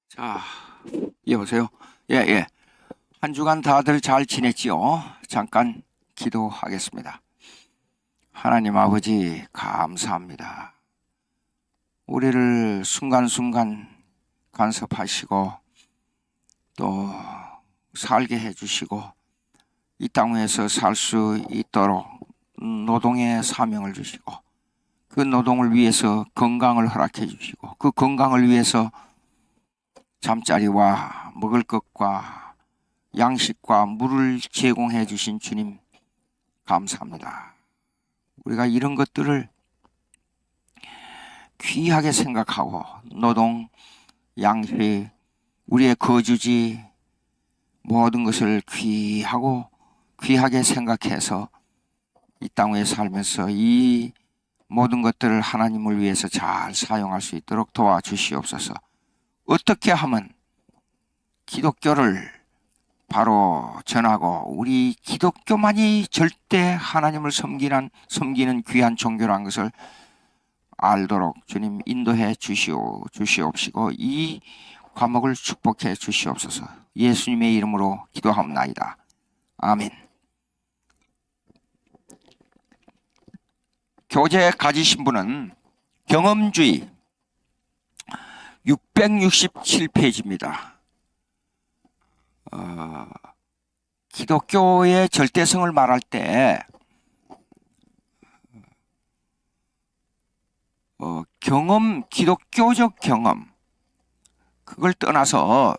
자, 여보세요? 예, 예. 한 주간 다들 잘 지냈지요? 잠깐 기도하겠습니다. 하나님 아버지, 감사합니다. 우리를 순간순간 간섭하시고, 또 살게 해주시고, 이 땅 위에서 살 수 있도록 노동의 사명을 주시고, 그 노동을 위해서 건강을 허락해 주시고, 그 건강을 위해서 잠자리와 먹을 것과 양식과 물을 제공해 주신 주님 감사합니다. 우리가 이런 것들을 귀하게 생각하고 노동, 양식, 우리의 거주지 모든 것을 귀하게 생각해서 이 땅 위에 살면서 이 모든 것들을 하나님을 위해서 잘 사용할 수 있도록 도와주시옵소서. 어떻게 하면 기독교를 바로 전하고 우리 기독교만이 절대 하나님을 섬기는 귀한 종교라는 것을 알도록 주님 인도해 주시옵시고 이 과목을 축복해 주시옵소서. 예수님의 이름으로 기도하옵나이다. 아멘. 교재 가지신 분은 경험주의 667페이지입니다. 기독교의 절대성을 말할 때 기독교적 경험 그걸 떠나서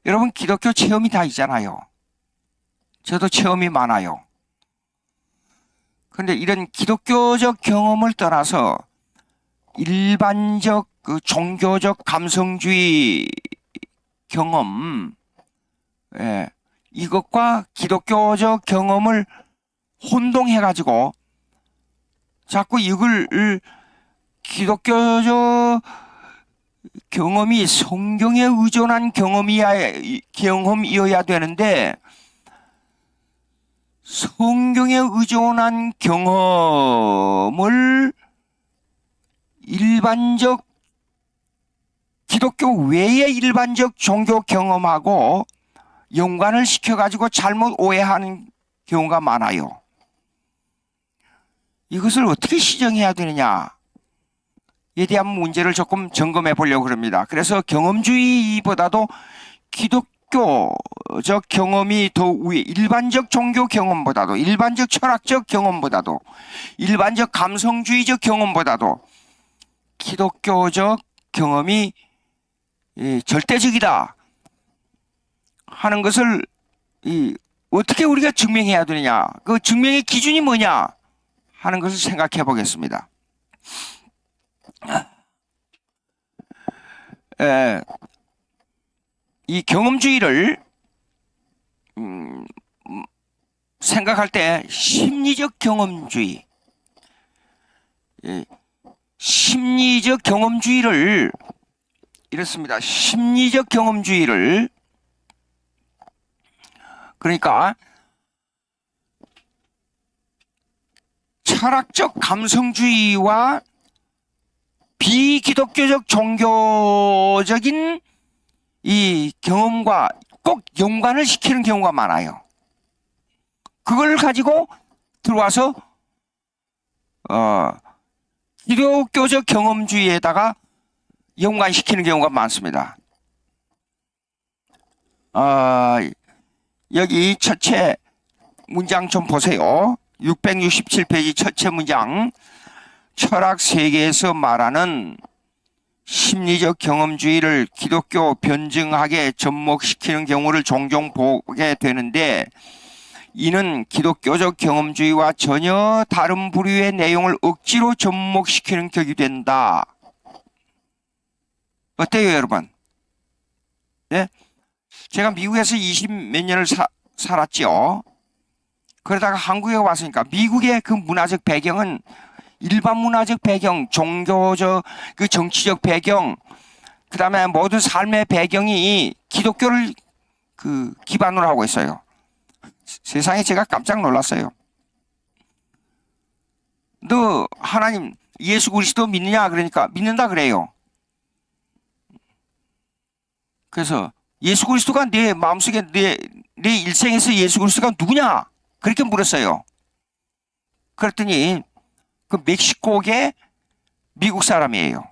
여러분 기독교 체험이 다 있잖아요. 저도 체험이 많아요. 그런데 이런 기독교적 경험을 떠나서 일반적 그 종교적 감성주의 경험, 이것과 기독교적 경험을 혼동해가지고 자꾸 이걸 기독교적 경험이 성경에 의존한 경험이어야 되는데 성경에 의존한 경험을 일반적 기독교 외의 일반적 종교 경험하고 연관을 시켜가지고 잘못 오해하는 경우가 많아요. 이것을 어떻게 시정해야 되느냐에 대한 문제를 조금 점검해 보려고 합니다. 그래서 경험주의보다도 기독교적 경험이 더 위에 일반적 종교 경험보다도 일반적 철학적 경험보다도 일반적 감성주의적 경험보다도 기독교적 경험이 절대적이다 하는 것을 어떻게 우리가 증명해야 되느냐, 그 증명의 기준이 뭐냐 하는 것을 생각해 보겠습니다. 이 경험주의를 생각할 때 심리적 경험주의, 심리적 경험주의를 이렇습니다. 심리적 경험주의를 그러니까 철학적 감성주의와 비기독교적 종교적인 이 경험과 꼭 연관을 시키는 경우가 많아요. 그걸 가지고 들어와서 기독교적 경험주의에다가 연관시키는 경우가 많습니다. 여기 첫째 문장 좀 보세요. 667페이지 첫째 문장. 철학 세계에서 말하는 심리적 경험주의를 기독교 변증학에 접목시키는 경우를 종종 보게 되는데 이는 기독교적 경험주의와 전혀 다른 부류의 내용을 억지로 접목시키는 격이 된다. 어때요, 여러분? 네? 제가 미국에서 20 몇 년을 살았죠. 그러다가 한국에 왔으니까 미국의 그 문화적 배경은 일반 문화적 배경, 종교적, 그 정치적 배경, 그 다음에 모든 삶의 배경이 기독교를 그 기반으로 하고 있어요. 세상에 제가 깜짝 놀랐어요. 너 하나님 예수 그리스도 믿느냐? 그러니까 믿는다 그래요. 그래서 예수 그리스도가 내 마음속에 내 일생에서 예수 그리스도가 누구냐? 그렇게 물었어요. 그랬더니 그 멕시코계 미국 사람이에요.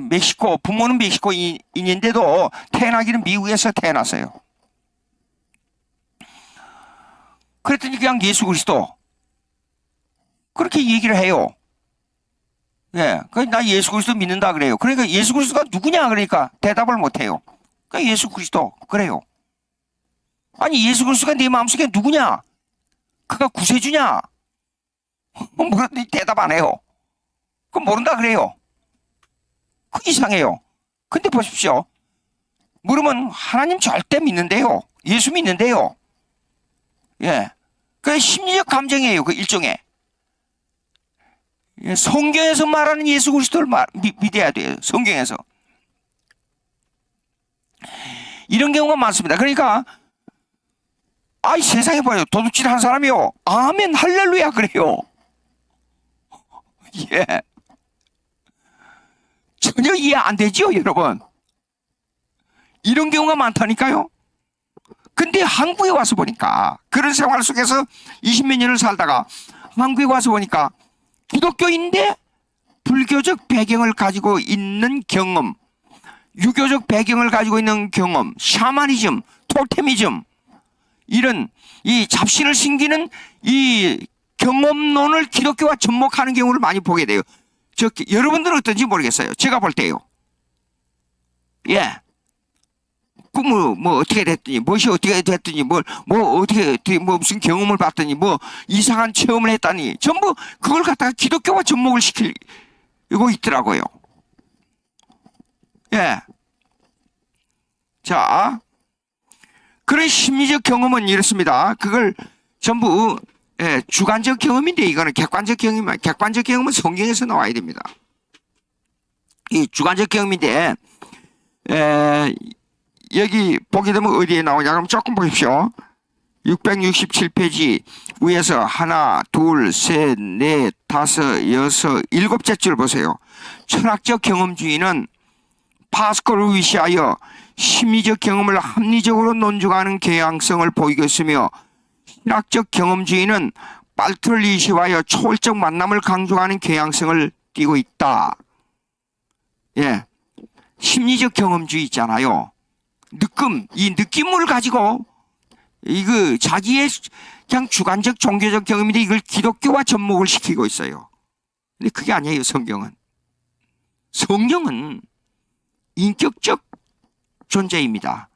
멕시코, 부모는 멕시코인인데도 태어나기는 미국에서 태어났어요. 그랬더니 그냥 예수 그리스도 그렇게 얘기를 해요. 예, 나 예수 그리스도 믿는다 그래요. 그러니까 예수 그리스도가 누구냐 그러니까 대답을 못해요. 그러니까 예수 그리스도 그래요. 아니 예수 그리스도가 네 마음속에 누구냐? 그가 구세주냐? 물었더니 대답 안 해요. 그럼 모른다 그래요. 그 이상해요. 근데 보십시오. 물으면 하나님 절대 믿는데요. 예수 믿는데요. 예, 그 심리적 감정이에요. 그 일종의. 예, 성경에서 말하는 예수 그리스도를 믿어야 돼요. 성경에서. 이런 경우가 많습니다. 그러니까 아이 세상에 봐요. 도둑질 한 사람이요. 아멘 할렐루야 그래요. 예. 전혀 이해 안 되죠, 여러분. 이런 경우가 많다니까요. 근데 한국에 와서 보니까 그런 생활 속에서 20몇 년을 살다가 한국에 와서 보니까 기독교인데 불교적 배경을 가지고 있는 경험, 유교적 배경을 가지고 있는 경험, 샤머니즘, 토테미즘 이런 이 잡신을 숨기는 이 경험론을 기독교와 접목하는 경우를 많이 보게 돼요. 여러분들은 어떤지 모르겠어요. 제가 볼 때요. 예. 뭐 어떻게 됐더니, 무엇이 어떻게 됐더니, 어떻게, 무슨 경험을 봤더니, 이상한 체험을 했다니, 전부 그걸 갖다가 기독교와 접목을 시키고 있더라고요. 예. 자, 그런 심리적 경험은 이렇습니다. 그걸 전부, 예, 주관적 경험인데, 이거는 객관적 경험이면, 객관적 경험은 성경에서 나와야 됩니다. 이 주관적 경험인데, 여기 보게 되면 어디에 나오냐? 그럼 조금 보십시오. 667페이지 위에서 하나, 둘, 셋, 넷, 다섯, 여섯, 일곱째 줄 보세요. 철학적 경험주의는 파스컬을 위시하여 심리적 경험을 합리적으로 논증하는 경향성을 보이고 있으며 신학적 경험주의는 발트를 위시하여 초월적 만남을 강조하는 경향성을 띠고 있다. 예, 심리적 경험주의 있잖아요. 이 느낌을 가지고 이거 자기의 그냥 주관적 종교적 경험인데 이걸 기독교와 접목을 시키고 있어요. 근데 그게 아니에요. 성경은 인격적 존재입니다.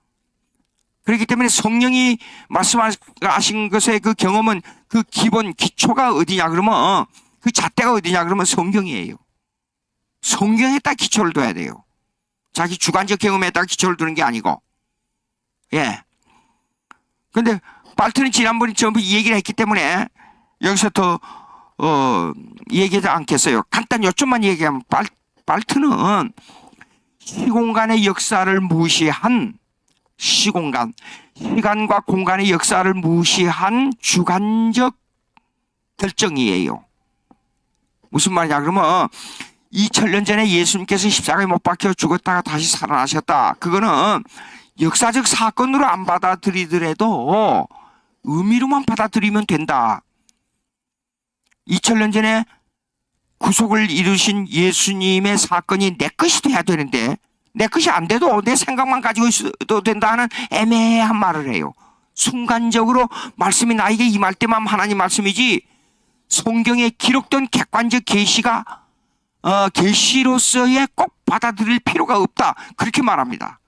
그렇기 때문에 성령이 말씀하신 것의 그 경험은 그 기본 기초가 어디냐 그러면 그 잣대가 어디냐 그러면 성경이에요. 성경에다 기초를 둬야 돼요. 자기 주관적 경험에다가 기초를 두는 게 아니고. 예. 근데 발트는 지난번에 전부 이 얘기를 했기 때문에 여기서 더 얘기하지 않겠어요. 간단 요점만 얘기하면 발트는 시공간의 역사를 무시한 시간과 공간의 역사를 무시한 주관적 결정이에요. 무슨 말이냐 그러면 2000년 전에 예수님께서 십자가에 못 박혀 죽었다가 다시 살아나셨다. 그거는 역사적 사건으로 안 받아들이더라도 의미로만 받아들이면 된다. 2000년 전에 구속을 이루신 예수님의 사건이 내 것이 돼야 되는데 내 것이 안 돼도 내 생각만 가지고 있어도 된다는 애매한 말을 해요. 순간적으로 말씀이 나에게 임할 때만 하나님 말씀이지 성경에 기록된 객관적 계시가 계시로서의 꼭 받아들일 필요가 없다. 그렇게 말합니다.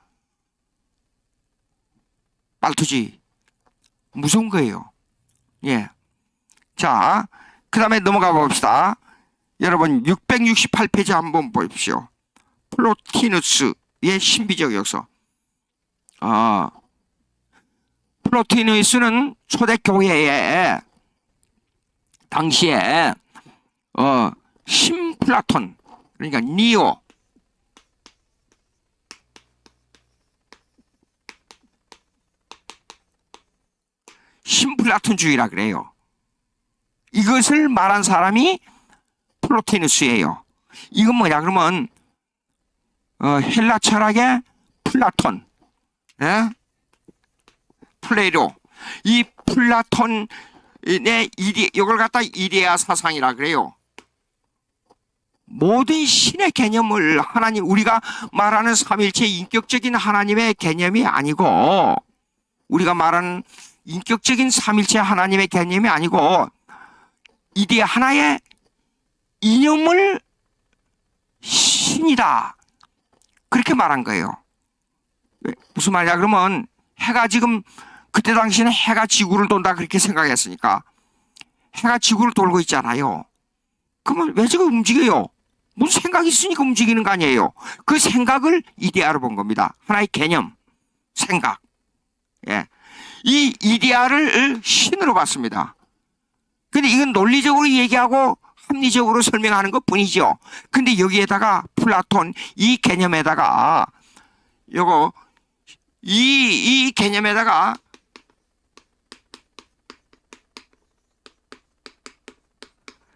발트지 무서운 거예요. 예. 자, 그 다음에 넘어가 봅시다. 여러분 668페이지 한번 보십시오. 플로티누스의 신비적 역사. 플로티누스는 초대교회에 당시에 신플라톤 그러니까 니오 신플라톤주의라 그래요. 이것을 말한 사람이 플로티누스예요. 이건 뭐냐 그러면 헬라 철학의 플라톤 예? 플레이로. 이 플라톤의 이걸 갖다 이데아 사상이라 그래요. 모든 신의 개념을 하나님, 우리가 말하는 삼일체 인격적인 하나님의 개념이 아니고, 우리가 말하는 인격적인 삼일체 하나님의 개념이 아니고, 이데 하나의 이념을 신이다, 그렇게 말한 거예요. 무슨 말이냐 그러면, 해가 지금 그때 당시에는 해가 지구를 돈다 그렇게 생각했으니까, 해가 지구를 돌고 있잖아요. 그러면 왜 지금 움직여요? 무슨 생각이 있으니까 움직이는 거 아니에요. 그 생각을 이데아로 본 겁니다. 하나의 개념, 생각. 예. 이 이데아를 신으로 봤습니다. 근데 이건 논리적으로 얘기하고 합리적으로 설명하는 것 뿐이죠. 근데 여기에다가 플라톤 이 개념에다가 요거 이 개념에다가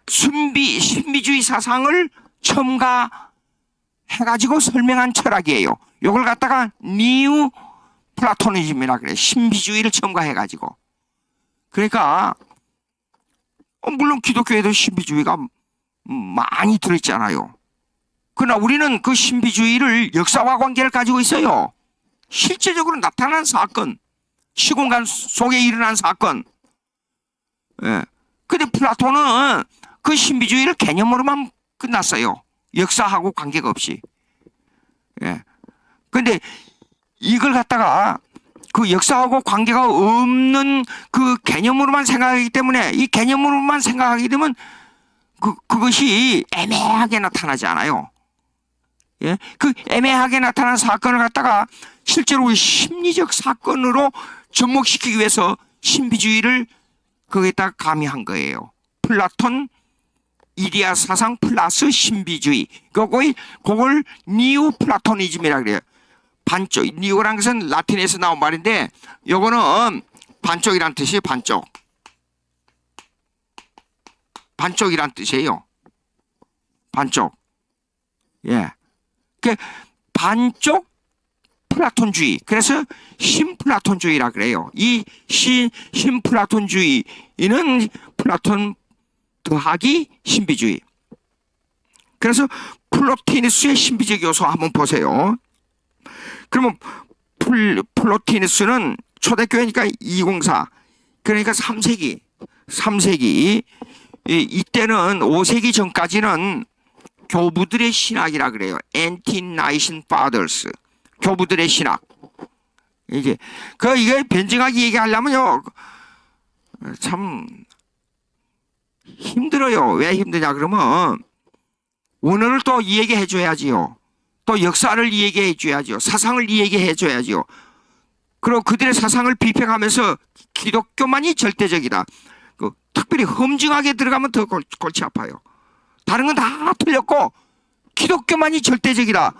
신비주의 사상을 첨가해가지고 설명한 철학이에요. 이걸 갖다가 니우 플라토니즘이라 그래. 신비주의를 첨가해가지고. 그러니까 물론 기독교에도 신비주의가 많이 들어있잖아요. 그러나 우리는 그 신비주의를 역사와 관계를 가지고 있어요. 실제적으로 나타난 사건, 시공간 속에 일어난 사건. 예. 근데 플라톤은 그 신비주의를 개념으로만 끝났어요. 역사하고 관계가 없이. 예. 근데 이걸 갖다가 그 역사하고 관계가 없는 그 개념으로만 생각하기 때문에 이 개념으로만 생각하게 되면 그것이 애매하게 나타나지 않아요. 예. 그 애매하게 나타난 사건을 갖다가 실제로 심리적 사건으로 접목시키기 위해서 신비주의를 거기에다 가미한 거예요. 플라톤 이데아 사상 플러스 신비주의. 그걸 니오 플라토니즘이라 그래요. 반쪽. 니오라는 것은 라틴에서 나온 말인데 요거는 반쪽이란 뜻이에요. 반쪽. 반쪽이란 뜻이에요. 반쪽. 예. 그 반쪽 플라톤주의. 그래서 신플라톤주의라 그래요. 이 신플라톤주의는 플라톤 더하기 신비주의. 그래서 플로티누스의 신비적 요소 한번 보세요. 그러면 플로티누스는 초대교회니까 204. 그러니까 3세기. 이때는 5세기 전까지는 교부들의 신학이라 그래요. Ante-Nicene Fathers. 교부들의 신학. 이게 변증하게 얘기하려면요. 참 힘들어요. 왜 힘드냐 그러면 원어를 또 이야기해 줘야지요. 또 역사를 이야기해 줘야지요. 사상을 이야기해 줘야지요. 그리고 그들의 사상을 비평하면서 기독교만이 절대적이다. 특별히 험증하게 들어가면 더 골치 아파요. 다른 건 다 틀렸고 기독교만이 절대적이다.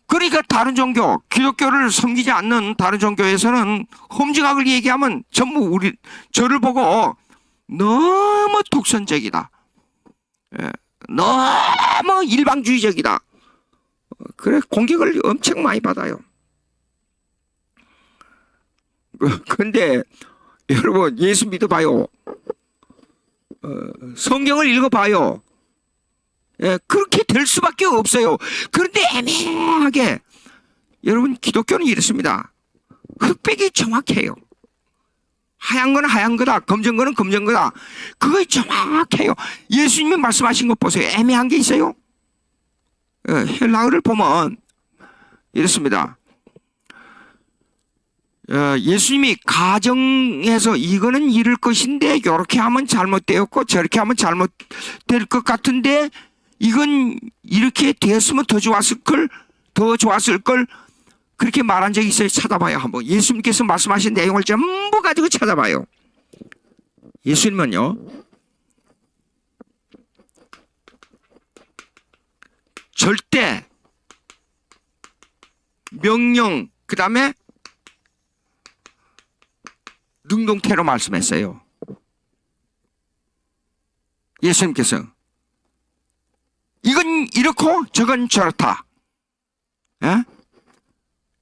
그러니까 다른 종교, 기독교를 섬기지 않는 다른 종교에서는 험증학을 얘기하면 전부 저를 보고 너무 독선적이다. 너무 일방주의적이다. 그래 공격을 엄청 많이 받아요. 근데 여러분 예수 믿어봐요. 성경을 읽어봐요. 그렇게 될 수밖에 없어요. 그런데 애매하게 여러분 기독교는 이렇습니다. 흑백이 정확해요. 하얀 건 하얀 거다. 검정 거는 검정 거다. 그거 정확해요. 예수님이 말씀하신 것 보세요. 애매한 게 있어요. 헬라어를 보면 이렇습니다. 예수님이 가정에서 이거는 이럴 것인데 이렇게 하면 잘못되었고 저렇게 하면 잘못될 것 같은데 이건 이렇게 되었으면 더 좋았을 걸 그렇게 말한 적이 있어요. 찾아봐요. 한번 예수님께서 말씀하신 내용을 전부 가지고 찾아봐요. 예수님은요 절대 명령 그 다음에 능동태로 말씀했어요. 예수님께서 이건 이렇고 저건 저렇다. 예?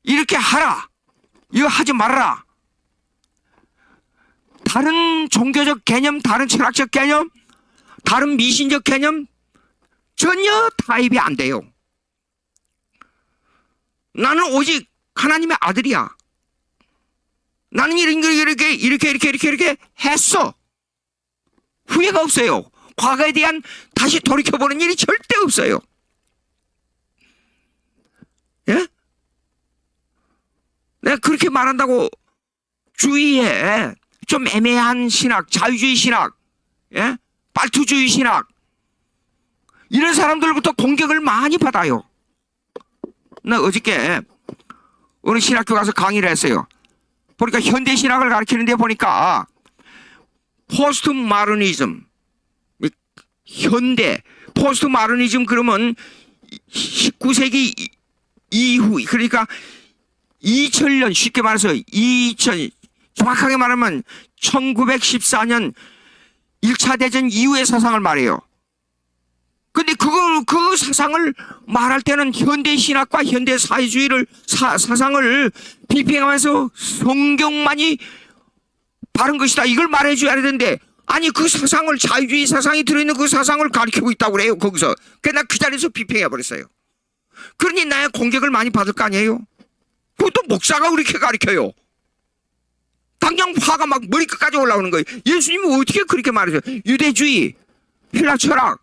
이렇게 하라. 이거 하지 말아라. 다른 종교적 개념, 다른 철학적 개념, 다른 미신적 개념 전혀 타입이 안 돼요. 나는 오직 하나님의 아들이야. 나는 이렇게 했어. 후회가 없어요. 과거에 대한 다시 돌이켜보는 일이 절대 없어요. 예? 내가 그렇게 말한다고 주위에 좀 애매한 신학, 자유주의 신학, 예? 빨투주의 신학, 이런 사람들부터 공격을 많이 받아요. 나 어저께 어느 신학교 가서 강의를 했어요. 보니까 현대 신학을 가르치는데 보니까 포스트 마더니즘, 현대 포스트 마더니즘 그러면 19세기 이후, 그러니까 2000년, 쉽게 말해서 정확하게 말하면 1914년 1차 대전 이후의 사상을 말해요. 근데 그 사상을 말할 때는 현대 신학과 현대 사회주의를 사상을 비평하면서 성경만이 바른 것이다, 이걸 말해줘야 되는데, 아니 그 사상을, 자유주의 사상이 들어있는 그 사상을 가르치고 있다고 그래요 거기서. 그래서 나 그 자리에서 비평해버렸어요. 그러니 나의 공격을 많이 받을 거 아니에요. 그것도 목사가 그렇게 가르쳐요. 당장 화가 막 머리끝까지 올라오는 거예요. 예수님이 어떻게 그렇게 말해줘요. 유대주의, 헬라 철학,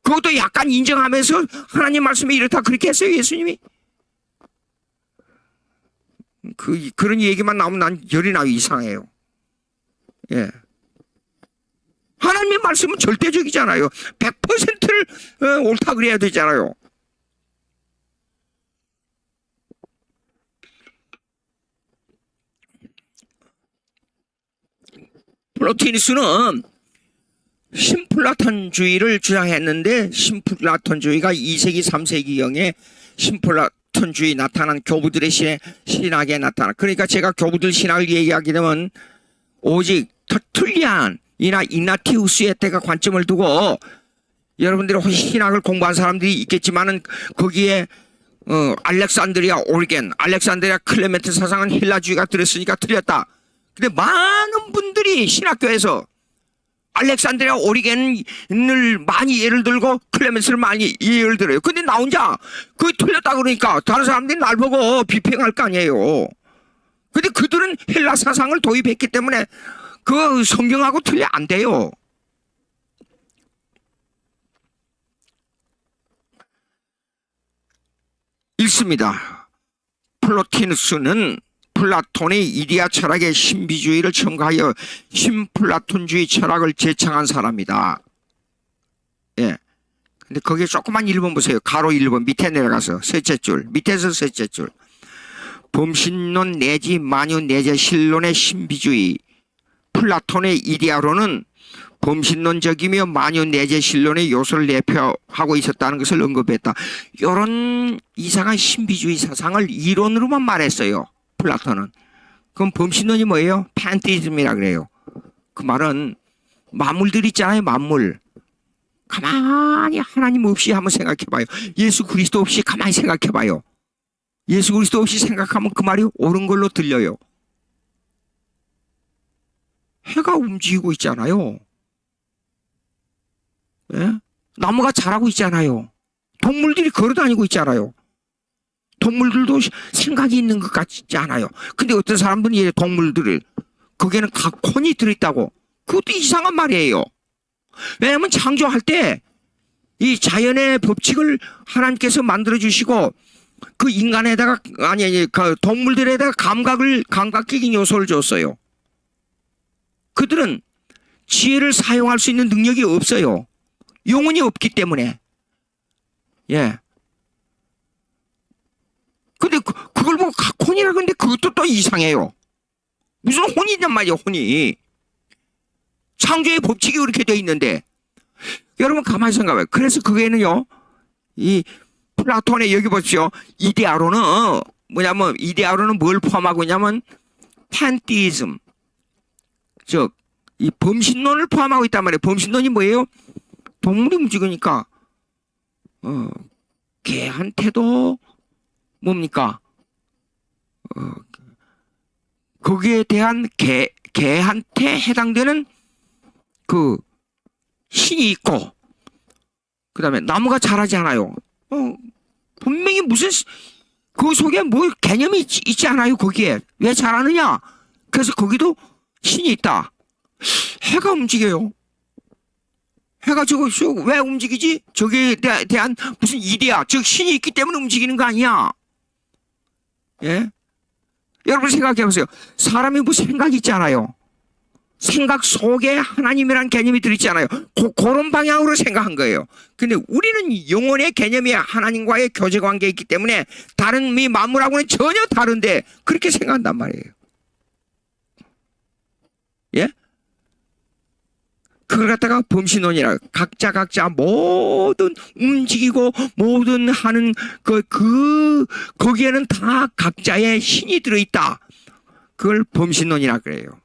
그것도 약간 인정하면서 하나님 말씀이 이렇다 그렇게 했어요 예수님이. 그런 얘기만 나오면 난 열이 나요. 이상해요. 예. 하나님의 말씀은 절대적이잖아요. 100%를 옳다 그래야 되잖아요. 플로티누스는 신플라톤주의를 주장했는데, 신플라톤주의가 2세기 3세기경에 신플라톤주의 나타난 교부들의 신학에 나타나. 그러니까 제가 교부들 신학을 얘기하게 되면 오직 터툴리안이나 이나티우스의 때가 관점을 두고, 여러분들이 혹시 신학을 공부한 사람들이 있겠지만은 거기에 알렉산드리아 오리겐, 알렉산드리아 클레멘트 사상은 헬라주의가 들었으니까 틀렸다. 근데 많은 분들이 신학교에서 알렉산드리아 오리겐을 많이 예를 들고 클레멘스를 많이 예를 들어요. 근데 나 혼자 그게 틀렸다 그러니까 다른 사람들이 날 보고 비평할 거 아니에요. 근데 그들은 헬라 사상을 도입했기 때문에 그 성경하고 틀려 안 돼요. 읽습니다. 플로티누스는 플라톤의 이데아 철학의 신비주의를 첨가하여 신플라톤주의 철학을 제창한 사람이다. 예. 근데 거기에 조그만 1번 보세요. 가로 1번 밑에 내려가서 셋째 줄, 밑에서 셋째 줄. 범신론 내지 만유 내재 신론의 신비주의. 플라톤의 이데아로는 범신론적이며 만유 내재 신론의 요소를 내표하고 있었다는 것을 언급했다. 이런 이상한 신비주의 사상을 이론으로만 말했어요. 플라톤은. 그럼 범신론이 뭐예요? 판티즘이라 그래요. 그 말은 만물들 있잖아요. 만물. 가만히 하나님 없이 한번 생각해봐요. 예수 그리스도 없이 가만히 생각해봐요. 예수 그리스도 없이 생각하면 그 말이 옳은 걸로 들려요. 해가 움직이고 있잖아요. 예? 나무가 자라고 있잖아요. 동물들이 걸어다니고 있잖아요. 동물들도 생각이 있는 것 같지 않아요. 근데 어떤 사람들은 이 동물들을 거기에는 각혼이 들어있다고. 그것도 이상한 말이에요. 왜냐하면 창조할 때 이 자연의 법칙을 하나님께서 만들어 주시고 그 인간에다가 그 동물들에다가 감각적인 요소를 줬어요. 그들은 지혜를 사용할 수 있는 능력이 없어요. 영혼이 없기 때문에. 예. 근데 그걸 보고 혼이라 그러는데 그것도 또 이상해요. 무슨 혼이냔 말이에요, 혼이. 창조의 법칙이 그렇게 되어 있는데. 여러분 가만히 생각해봐요. 그래서 그게는요, 이 플라톤의 여기 보십시오. 이데아로는 뭐냐면, 이데아로는 뭘 포함하고 있냐면, 판티즘. 즉, 이 범신론을 포함하고 있단 말이에요. 범신론이 뭐예요? 동물이 움직이니까, 개한테도 뭡니까? 거기에 대한 개한테 해당되는 그 신이 있고, 그 다음에 나무가 자라지 않아요. 분명히 무슨 그 속에 뭐 개념이 있지 않아요. 거기에 왜 자라느냐? 그래서 거기도 신이 있다. 해가 움직여요. 해가 저거 왜 움직이지? 저기에 대한 무슨 이데아, 즉 신이 있기 때문에 움직이는 거 아니야. 예? 여러분 생각해 보세요. 사람이 뭐 생각이 있잖아요. 생각 속에 하나님이라는 개념이 들어있잖아요. 그런 방향으로 생각한 거예요. 근데 우리는 영혼의 개념이 하나님과의 교제 관계에 있기 때문에 다른 이 만물하고는 전혀 다른데 그렇게 생각한단 말이에요. 예? 그걸 갖다가 범신론이라 각자 모든 움직이고 모든 하는 거기에는 다 각자의 신이 들어있다. 그걸 범신론이라 그래요.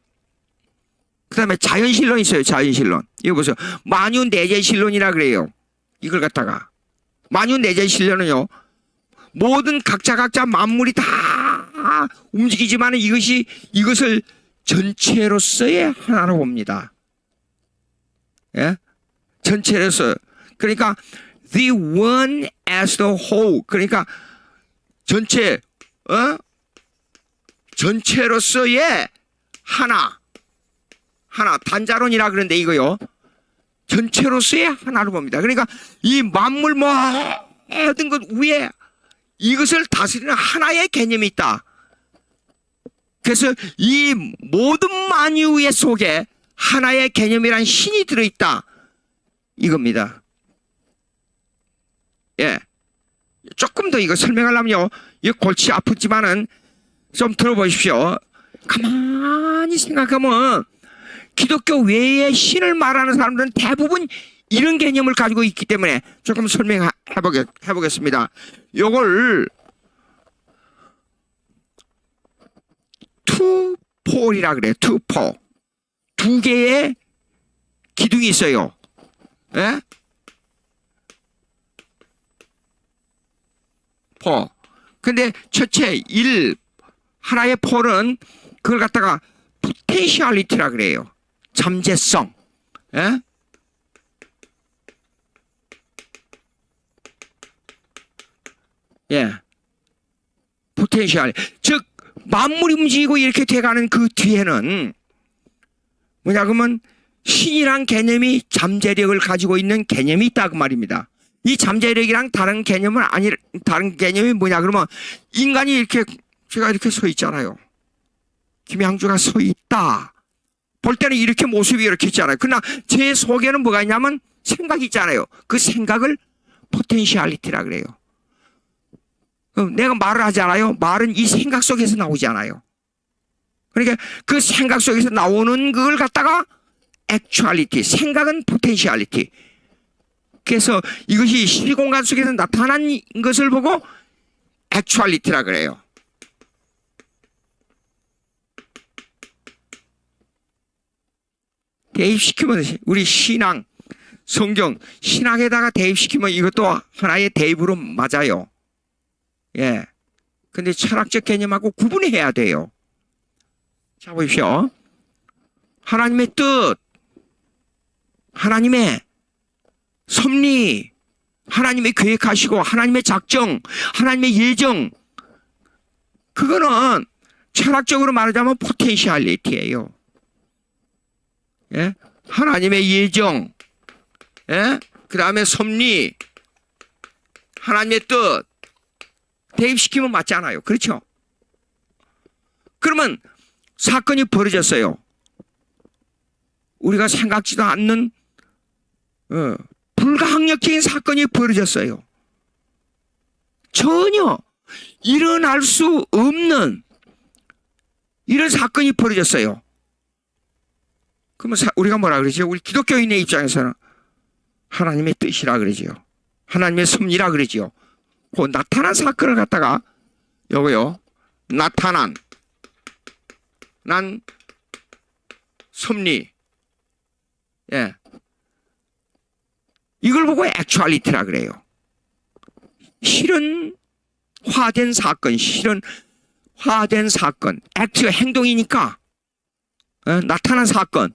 그 다음에 자연신론 있어요. 자연신론. 이거 보세요. 만유내재신론이라 그래요. 이걸 갖다가. 만유내재신론은요. 모든 각자 만물이 다 움직이지만 이것을 전체로서의 하나로 봅니다. 예? 전체로서. 그러니까 the one as the whole. 그러니까 전체로서의 하나 단자론이라 그러는데 이거요. 전체로서의 하나로 봅니다. 그러니까 이 만물 모든 것 위에 이것을 다스리는 하나의 개념이 있다. 그래서 이 모든 만유의 속에 하나의 개념이란 신이 들어있다. 이겁니다. 예. 조금 더 이거 설명하려면요. 이 골치 아프지만은 좀 들어보십시오. 가만히 생각하면 기독교 외에 신을 말하는 사람들은 대부분 이런 개념을 가지고 있기 때문에 조금 설명해 보겠습니다. 요걸 투폴이라 그래요. 투포. 두 개의 기둥이 있어요. 예? 포. 근데 첫째 하나의 폴은 그걸 갖다가 포텐셜리티라 그래요. 잠재성. 예? 예. 포텐셜. 즉 만물이 움직이고 이렇게 돼가는 그 뒤에는 뭐냐 그러면 신이란 개념이 잠재력을 가지고 있는 개념이 있다 그 말입니다. 이 잠재력이랑 다른 개념이 뭐냐 그러면 인간이 이렇게 제가 이렇게 서 있잖아요. 김양주가 서 있다. 볼 때는 이렇게 모습이 이렇게 있잖아요. 그러나 제 속에는 뭐가 있냐면 생각이 있잖아요. 그 생각을 포텐셜리티라 그래요. 내가 말을 하잖아요. 말은 이 생각 속에서 나오잖아요. 그러니까 그 생각 속에서 나오는 그걸 갖다가 액츄얼리티, 생각은 포텐셜리티. 그래서 이것이 시공간 속에서 나타난 것을 보고 액츄얼리티라 그래요. 대입시키면 우리 신앙, 성경, 신앙에다가 대입시키면 이것도 하나의 대입으로 맞아요. 예. 근데 철학적 개념하고 구분해야 돼요. 자, 보십시오. 하나님의 뜻, 하나님의 섭리, 하나님의 계획하시고, 하나님의 작정, 하나님의 예정, 그거는 철학적으로 말하자면 포텐셜리티예요. 예? 하나님의 예정, 예? 그 다음에 섭리, 하나님의 뜻, 대입시키면 맞잖아요. 그렇죠? 그러면 사건이 벌어졌어요. 우리가 생각지도 않는 불가항력적인 사건이 벌어졌어요. 전혀 일어날 수 없는 이런 사건이 벌어졌어요. 그러면 우리가 뭐라 그러죠? 우리 기독교인의 입장에서는 하나님의 뜻이라 그러지요. 하나님의 섭리라 그러지요. 그 나타난 사건을 갖다가 요거요. 나타난 섭리. 예. 이걸 보고 액츄얼리티라 그래요. 실현화된 사건, 현실화된 사건, 액트 행동이니까 나타난 사건.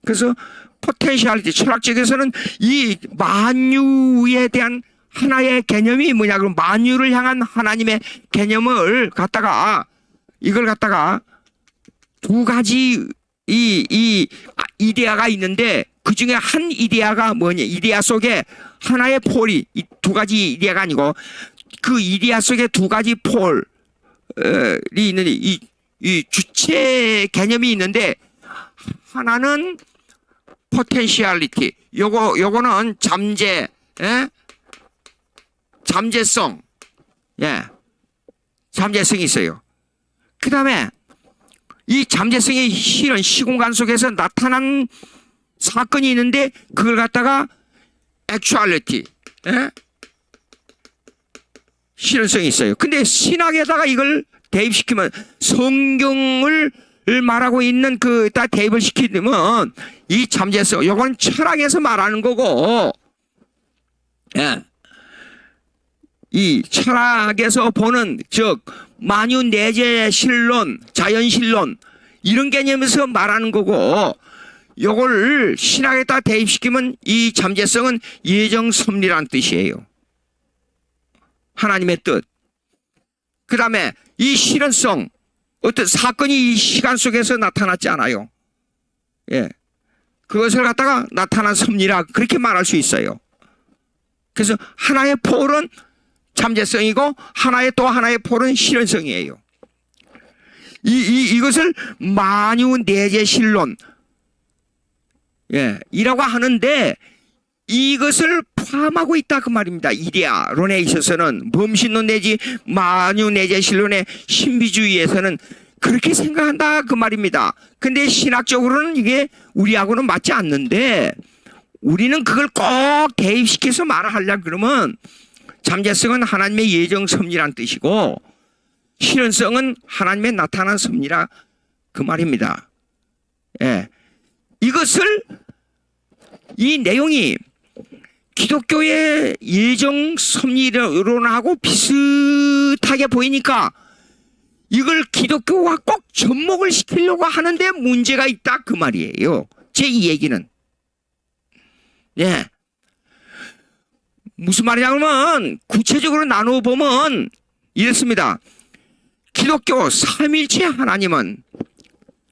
그래서 포텐셜리티 철학적에서는 이 만유에 대한 하나의 개념이 뭐냐 그러면 만유를 향한 하나님의 개념을 갖다가 이걸 갖다가 두 가지 이 이데아가 있는데 그 중에 한 이데아가 뭐냐, 이데아 속에 하나의 폴이, 이 두 가지 이데아가 아니고 그 이데아 속에 두 가지 폴이 있는데 이 주체 개념이 있는데 하나는 포텐셜리티, 요거는 잠재, 잠재성, 잠재성이 있어요. 그 다음에 이 잠재성의 실은 시공간 속에서 나타난 사건이 있는데 그걸 갖다가 액츄얼리티, 실현성이 있어요. 근데 신학에다가 이걸 대입시키면 성경을 말하고 있는 딱 대입을 시키면 이 잠재성, 요건 철학에서 말하는 거고, 이 철학에서 보는 즉 만유 내재 실론, 자연 실론 이런 개념에서 말하는 거고, 요걸 신학에다 대입시키면 이 잠재성은 예정 섭리란 뜻이에요. 하나님의 뜻. 그 다음에 이 실현성, 어떤 사건이 이 시간 속에서 나타났지 않아요. 그것을 갖다가 나타난 섭리라 그렇게 말할 수 있어요. 그래서 하나의 폴은 잠재성이고 또 하나의 폴은 실현성이에요. 이것을 만유 내재 실론, 이라고 하는데 이것을 포함하고 있다 그 말입니다. 이데아론에 있어서는 범신론 내지 만유 내재 실론의 신비주의에서는 그렇게 생각한다 그 말입니다. 근데 신학적으로는 이게 우리하고는 맞지 않는데 우리는 그걸 꼭 대입시켜서 말을 하려고 그러면 잠재성은 하나님의 예정 섭리란 뜻이고 실현성은 하나님의 나타난 섭리라 그 말입니다. 이것을 이 내용이 기독교의 예정 섭리론하고 비슷하게 보이니까 이걸 기독교와 꼭 접목을 시키려고 하는데 문제가 있다 그 말이에요. 제 이 얘기는. 무슨 말이냐면 구체적으로 나누어 보면 이렇습니다. 기독교 삼일체 하나님은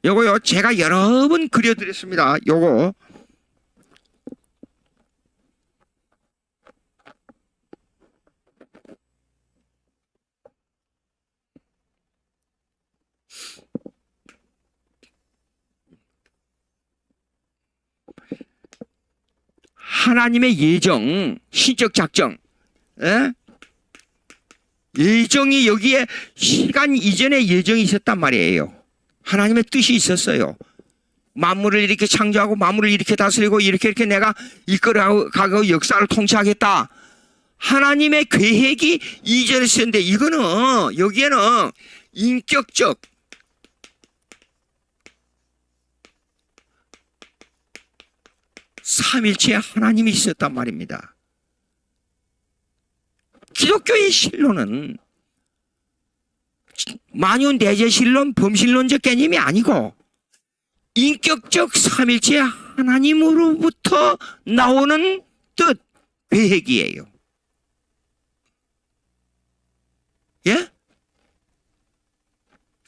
요거요 제가 여러 번 그려드렸습니다. 요거 하나님의 예정, 신적 작정, 예정이 여기에 시간 이전에 예정이 있었단 말이에요. 하나님의 뜻이 있었어요. 만물을 이렇게 창조하고 만물을 이렇게 다스리고 이렇게 내가 이끌어가고 역사를 통치하겠다. 하나님의 계획이 이전에 있었는데 이거는 여기에는 인격적 삼일체의 하나님이 있었단 말입니다. 기독교의 신론은 만유 내재 신론, 범신론적 개념이 아니고 인격적 삼일체 하나님으로부터 나오는 뜻, 계획이에요.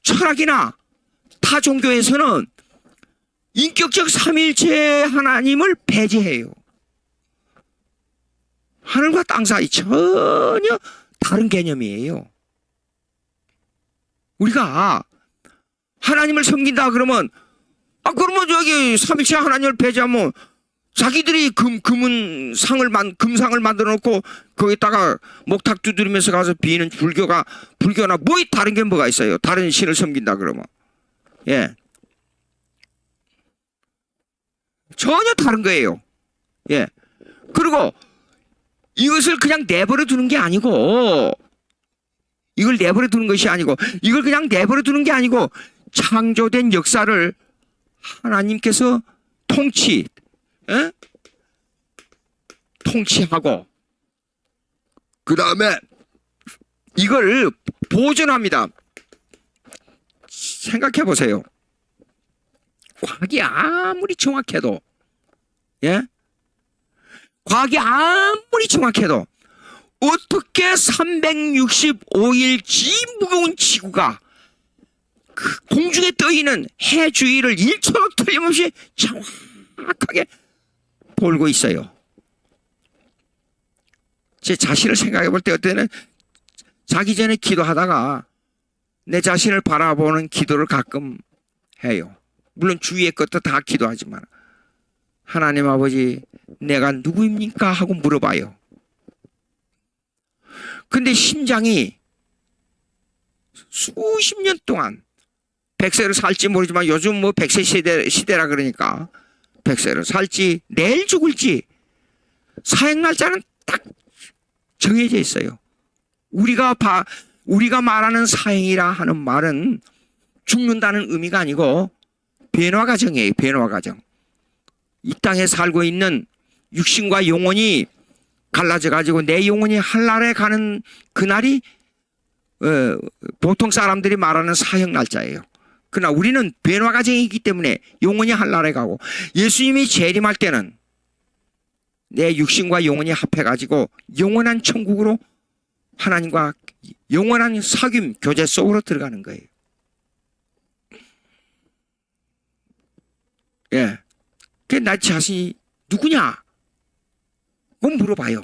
철학이나 타 종교에서는 인격적 삼일체 하나님을 배제해요. 하늘과 땅 사이 전혀 다른 개념이에요. 우리가 하나님을 섬긴다 그러면 그러면 저기 삼일체 하나님을 배제하면 자기들이 금상을 만들어 놓고 거기다가 목탁 두드리면서 가서 비는 불교나 뭐 다른 게 뭐가 있어요? 다른 신을 섬긴다 그러면 전혀 다른 거예요. 그리고 이것을 그냥 내버려 두는 게 아니고 이걸 그냥 내버려 두는 게 아니고 창조된 역사를 하나님께서 통치하고 그 다음에 이걸 보존합니다. 생각해 보세요. 과학이 아무리 정확해도, 예? 과학이 아무리 정확해도 어떻게 365일 무거운 지구가 그 공중에 떠 있는 해 주위를 1초도 틀림없이 정확하게 돌고 있어요. 제 자신을 생각해 볼 때 어때는 자기 전에 기도하다가 내 자신을 바라보는 기도를 가끔 해요. 물론 주위의 것도 다 기도하지만 하나님 아버지 내가 누구입니까? 하고 물어봐요. 근데 심장이 수십 년 동안 100세를 살지 모르지만 요즘 뭐 100세 시대라 그러니까 100세를 살지 내일 죽을지 사행 날짜는 딱 정해져 있어요. 우리가 말하는 사행이라 하는 말은 죽는다는 의미가 아니고 변화 과정이에요. 변화 과정. 이 땅에 살고 있는 육신과 영혼이 갈라져 가지고 내 영혼이 하늘나라에 가는 그날이 보통 사람들이 말하는 사형 날짜예요. 그러나 우리는 변화 과정이기 때문에 영혼이 하늘나라에 가고 예수님이 재림할 때는 내 육신과 영혼이 합해 가지고 영원한 천국으로 하나님과 영원한 사귐 교제 속으로 들어가는 거예요. 예. 나 자신이 누구냐? 그건 물어봐요.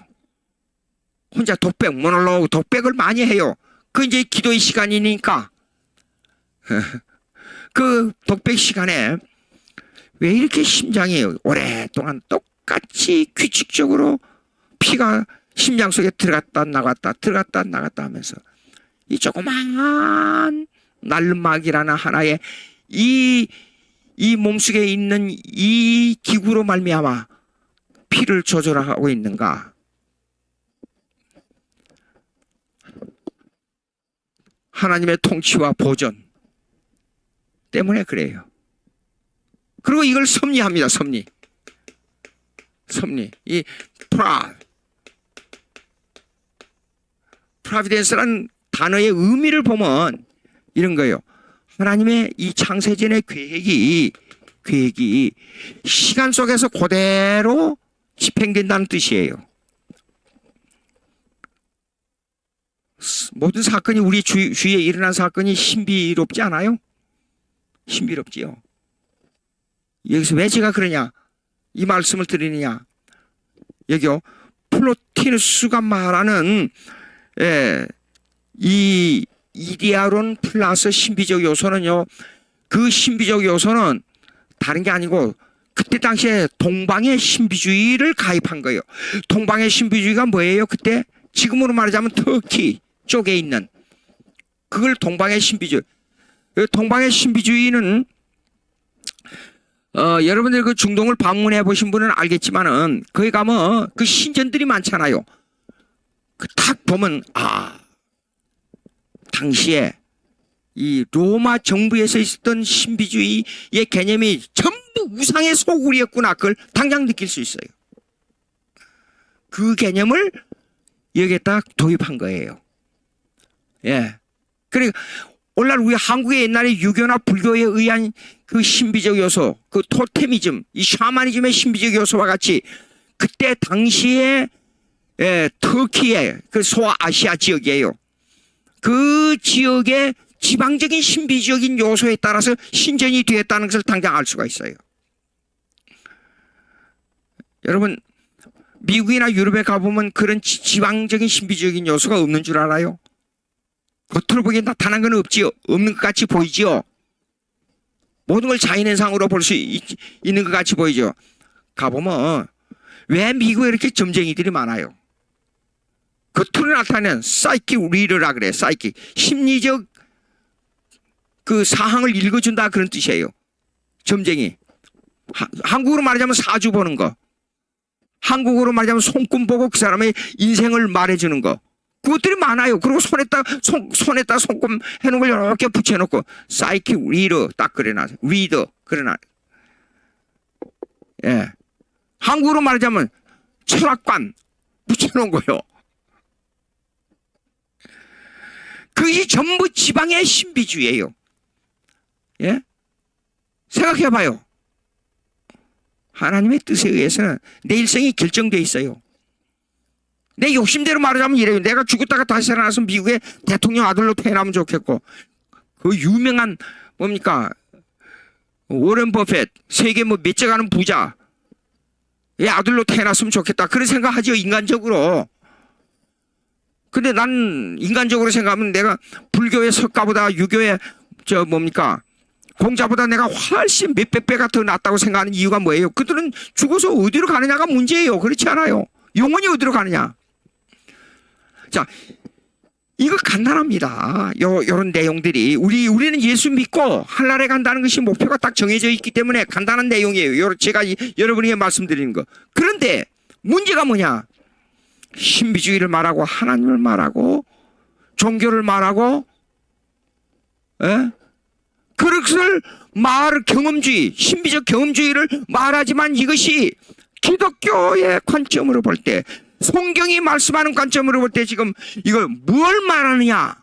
혼자 독백, 모놀로그 독백을 많이 해요. 그 이제 기도의 시간이니까. 그 독백 시간에 왜 이렇게 심장이 오랫동안 똑같이 규칙적으로 피가 심장 속에 들어갔다 나갔다 들어갔다 나갔다 하면서 이 조그만 날름막이라는 하나의 이 몸속에 있는 이 기구로 말미암아 피를 조절하고 있는가? 하나님의 통치와 보존 때문에 그래요. 그리고 이걸 섭리합니다. 섭리. 이 프라비덴스라는 단어의 의미를 보면 이런 거예요. 하나님의 이 창세전의 계획이 시간 속에서 그대로 집행된다는 뜻이에요. 모든 사건이 우리 주위에 일어난 사건이 신비롭지 않아요? 신비롭지요. 여기서 왜 제가 그러냐? 이 말씀을 드리느냐? 여기요. 플로티누스가 말하는 이 이데아론 플러스 신비적 요소는요. 그 신비적 요소는 다른 게 아니고 그때 당시에 동방의 신비주의를 가입한 거예요. 동방의 신비주의가 뭐예요? 그때 지금으로 말하자면 터키 쪽에 있는 그걸 동방의 신비주의. 동방의 신비주의는 여러분들 그 중동을 방문해 보신 분은 알겠지만은 거기 가면 그 신전들이 많잖아요. 그 딱 보면 당시에 이 로마 정부에서 있었던 신비주의의 개념이 전부 우상의 소굴이었구나. 그걸 당장 느낄 수 있어요. 그 개념을 여기에다 도입한 거예요. 예. 그러니까 오늘날 우리 한국의 옛날에 유교나 불교에 의한 그 신비적 요소, 그 토테미즘, 이 샤머니즘의 신비적 요소와 같이 그때 당시에 터키의 그 소아시아 지역이에요. 그 지역의 지방적인 신비적인 요소에 따라서 신전이 되었다는 것을 당장 알 수가 있어요. 여러분 미국이나 유럽에 가보면 그런 지방적인 신비적인 요소가 없는 줄 알아요? 겉으로 보기엔 나타난 건 없지요. 없는 것 같이 보이지요. 모든 걸 자연현상으로 볼 수 있는 것 같이 보이죠. 가보면 왜 미국에 이렇게 점쟁이들이 많아요? 겉으로 나타내는 사이키 리더라 그래. 사이키 심리적 그 사항을 읽어준다 그런 뜻이에요. 점쟁이. 한국으로 말하자면 사주 보는 거. 한국어로 말하자면 손금 보고 그 사람의 인생을 말해주는 거. 그것들이 많아요. 그리고 손에다 손금 해놓은 걸 이렇게 붙여놓고 사이키 리더 딱 그래놔. 리더 그래놔. 예. 한국어로 말하자면 철학관 붙여놓은 거요. 그것이 전부 지방의 신비주의예요. 예? 생각해 봐요. 하나님의 뜻에 의해서는 내 일생이 결정되어 있어요. 내 욕심대로 말하자면 이래요. 내가 죽었다가 다시 살아나서 미국의 대통령 아들로 태어나면 좋겠고, 그 유명한 뭡니까 워렌 버핏 세계 뭐 몇째 가는 부자의 아들로 태어났으면 좋겠다, 그런 생각하죠 인간적으로. 근데 난 인간적으로 생각하면 내가 불교의 석가보다 유교의 저 뭡니까 공자보다 내가 훨씬 몇백 배가 더 낫다고 생각하는 이유가 뭐예요? 그들은 죽어서 어디로 가느냐가 문제예요. 그렇지 않아요? 영원히 어디로 가느냐. 자, 이거 간단합니다. 요런 내용들이 우리는 예수 믿고 하늘에 간다는 것이 목표가 딱 정해져 있기 때문에 간단한 내용이에요. 제가 여러분에게 말씀드리는 거. 그런데 문제가 뭐냐? 신비주의를 말하고 하나님을 말하고 종교를 말하고, 에? 그것을 경험주의, 신비적 경험주의를 말하지만 이것이 기독교의 관점으로 볼 때, 성경이 말씀하는 관점으로 볼 때 지금 이걸 뭘 말하느냐,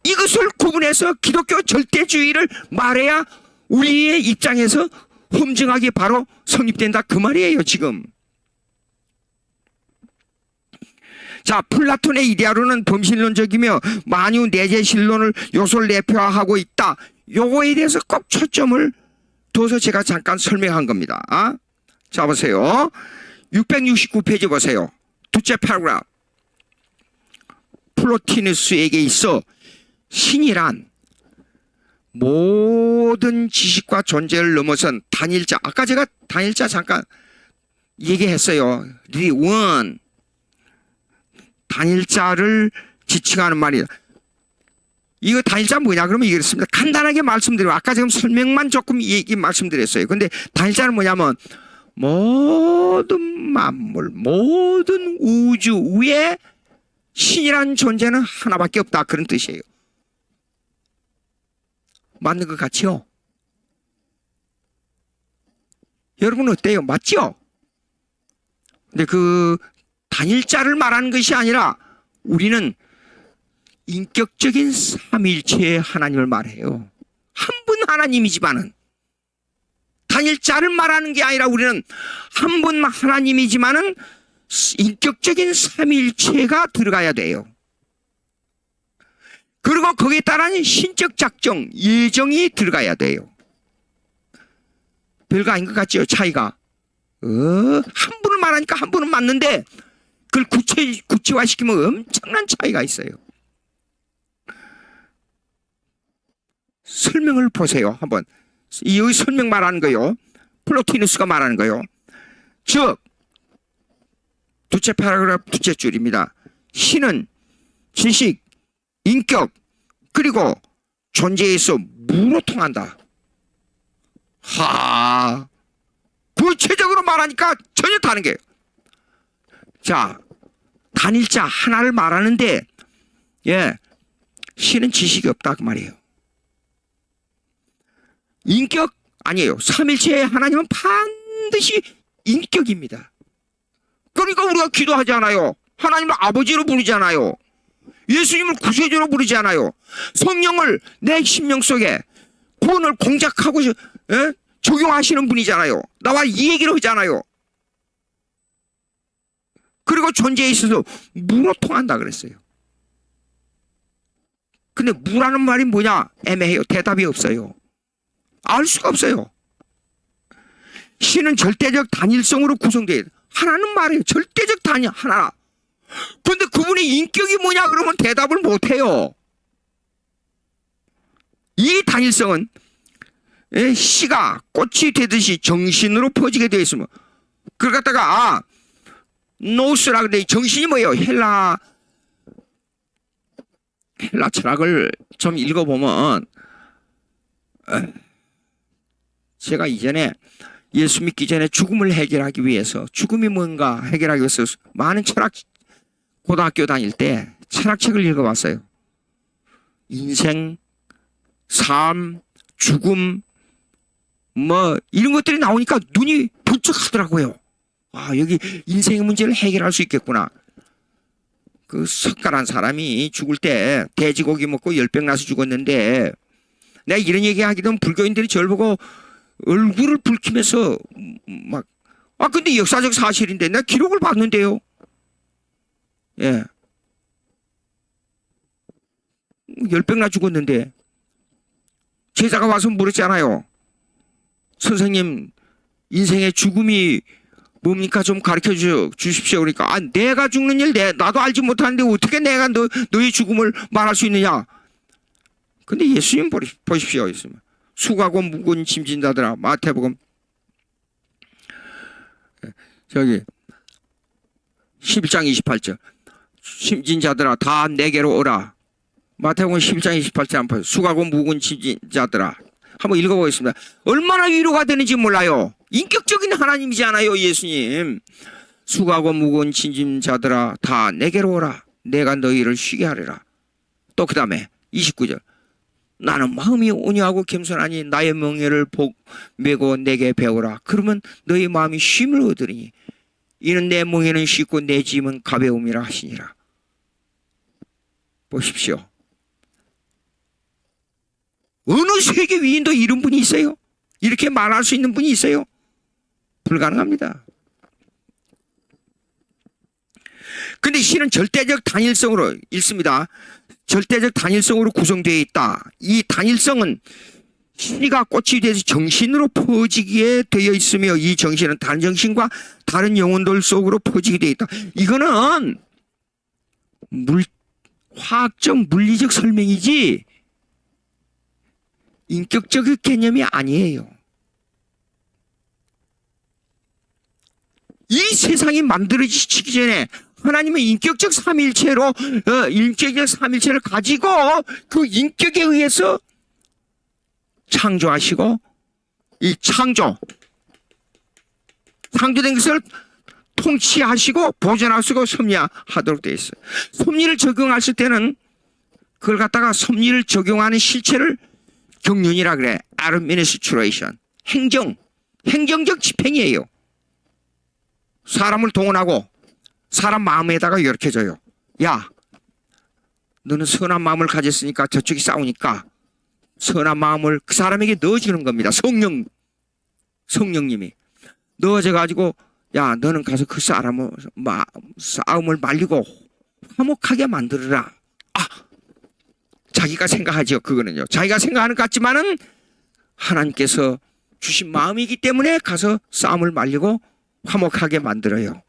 이것을 구분해서 기독교 절대주의를 말해야 우리의 입장에서 험증하게 바로 성립된다, 그 말이에요 지금. 자, 플라톤의 이데아로는 범신론적이며 만유 내재신론을 요소를 내표하고 있다. 요거에 대해서 꼭 초점을 둬서 제가 잠깐 설명한 겁니다. 자, 보세요. 669페이지 보세요. 둘째 패러그래프. 플로티누스에게 있어 신이란 모든 지식과 존재를 넘어선 단일자. 아까 제가 단일자 잠깐 얘기했어요. 원. 단일자를 지칭하는 말이에요. 이거 단일자 뭐냐? 그러면 이렇습니다. 간단하게 말씀드리고, 아까 지금 설명만 조금 말씀드렸어요. 근데 단일자는 뭐냐면 모든 만물, 모든 우주 위에 신이라는 존재는 하나밖에 없다, 그런 뜻이에요. 맞는 것 같죠? 여러분 어때요? 맞죠? 근데 그 단일자를 말하는 것이 아니라 우리는 인격적인 삼위일체의 하나님을 말해요. 한 분 하나님이지만은, 단일자를 말하는 게 아니라 우리는 한 분 하나님이지만은 인격적인 삼위일체가 들어가야 돼요. 그리고 거기에 따른 신적 작정, 예정이 들어가야 돼요. 별거 아닌 것 같죠, 차이가? 한 분을 말하니까 한 분은 맞는데 그걸 구체화시키면 엄청난 차이가 있어요. 설명을 보세요. 한번 이 설명 말하는 거요. 플로티누스가 말하는 거요. 즉 둘째 패러그래프 둘째 줄입니다. 신은 지식, 인격, 그리고 존재에서 무로 통한다. 구체적으로 말하니까 전혀 다른 게요. 자, 단일자 하나를 말하는데, 신은 지식이 없다, 그 말이에요. 인격 아니에요. 삼일체의 하나님은 반드시 인격입니다. 그러니까 우리가 기도하잖아요. 하나님을 아버지로 부르잖아요. 예수님을 구세주로 부르잖아요. 성령을 내 심령 속에 구원을 공작하고 적용하시는 분이잖아요. 나와 이 얘기를 하잖아요. 그리고 존재에 있어서 무로 통한다 그랬어요. 근데 무라는 말이 뭐냐? 애매해요. 대답이 없어요. 알 수가 없어요. 신은 절대적 단일성으로 구성되어 하나는 말이에요. 절대적 단일 하나. 근데 그분의 인격이 뭐냐 그러면 대답을 못해요. 이 단일성은 씨가 꽃이 되듯이 정신으로 퍼지게 되어 있으면, 그걸 갖다가 노스라 근데 정신이 뭐예요? 헬라 철학을 좀 읽어보면, 제가 이전에 예수 믿기 전에 죽음을 해결하기 위해서, 죽음이 뭔가 해결하기 위해서 많은 고등학교 다닐 때 철학책을 읽어봤어요. 인생, 삶, 죽음 뭐 이런 것들이 나오니까 눈이 번쩍 하더라고요. 여기 인생의 문제를 해결할 수 있겠구나. 그 석가란 사람이 죽을 때 돼지고기 먹고 열병 나서 죽었는데 내가 이런 얘기하기도 불교인들이 저를 보고 얼굴을 붉히면서 막, 근데 역사적 사실인데 내가 기록을 봤는데요. 예. 열병나 죽었는데 제자가 와서 물었잖아요. 선생님, 인생의 죽음이 뭡니까? 좀 가르쳐 주십시오. 그러니까, 내가 죽는 일 나도 알지 못하는데 어떻게 내가 너의 죽음을 말할 수 있느냐? 근데 예수님 보십시오. 예수님. 수고하고 무거운 짐진 자들아. 마태복음 저기 11장 28절. 짐진 자들아 다 내게로 오라. 마태복음 11장 28절 한번 수고하고 무거운 짐진 자들아. 한번 읽어보겠습니다. 얼마나 위로가 되는지 몰라요. 인격적인 하나님이잖아요, 예수님. 수고하고 무거운 짐진 자들아 다 내게로 오라. 내가 너희를 쉬게 하리라. 또 그 다음에 29절. 나는 마음이 온유하고 겸손하니 나의 멍에를 메고 내게 배우라. 그러면 너희 마음이 쉼을 얻으리니 이는 내 멍에는 쉽고 내 짐은 가벼움이라 하시니라. 보십시오. 어느 세계 위인도 이런 분이 있어요? 이렇게 말할 수 있는 분이 있어요? 불가능합니다. 근데 신은 절대적 단일성으로 읽습니다. 절대적 단일성으로 구성되어 있다. 이 단일성은 씨가 꽃이 돼서 정신으로 퍼지게 되어 있으며 이 정신은 다른 정신과 다른 영혼들 속으로 퍼지게 되어 있다. 이거는 화학적 물리적 설명이지 인격적 개념이 아니에요. 이 세상이 만들어지기 전에 하나님은 인격적 삼일체로 인격적 삼일체를 가지고 그 인격에 의해서 창조하시고 이 창조된 것을 통치하시고 보존하시고 섭리하도록 되어 있어요. 섭리를 적용하실 때는 그걸 갖다가 섭리를 적용하는 실체를 경륜이라 그래. administration. 행정적 집행이에요. 사람을 동원하고 사람 마음에다가 이렇게 줘요. 야, 너는 선한 마음을 가졌으니까 저쪽이 싸우니까 선한 마음을 그 사람에게 넣어주는 겁니다. 성령님이 넣어져가지고 야, 너는 가서 그 사람을 싸움을 말리고 화목하게 만들어라. 자기가 생각하죠. 그거는요. 자기가 생각하는 것 같지만은 하나님께서 주신 마음이기 때문에 가서 싸움을 말리고 화목하게 만들어요.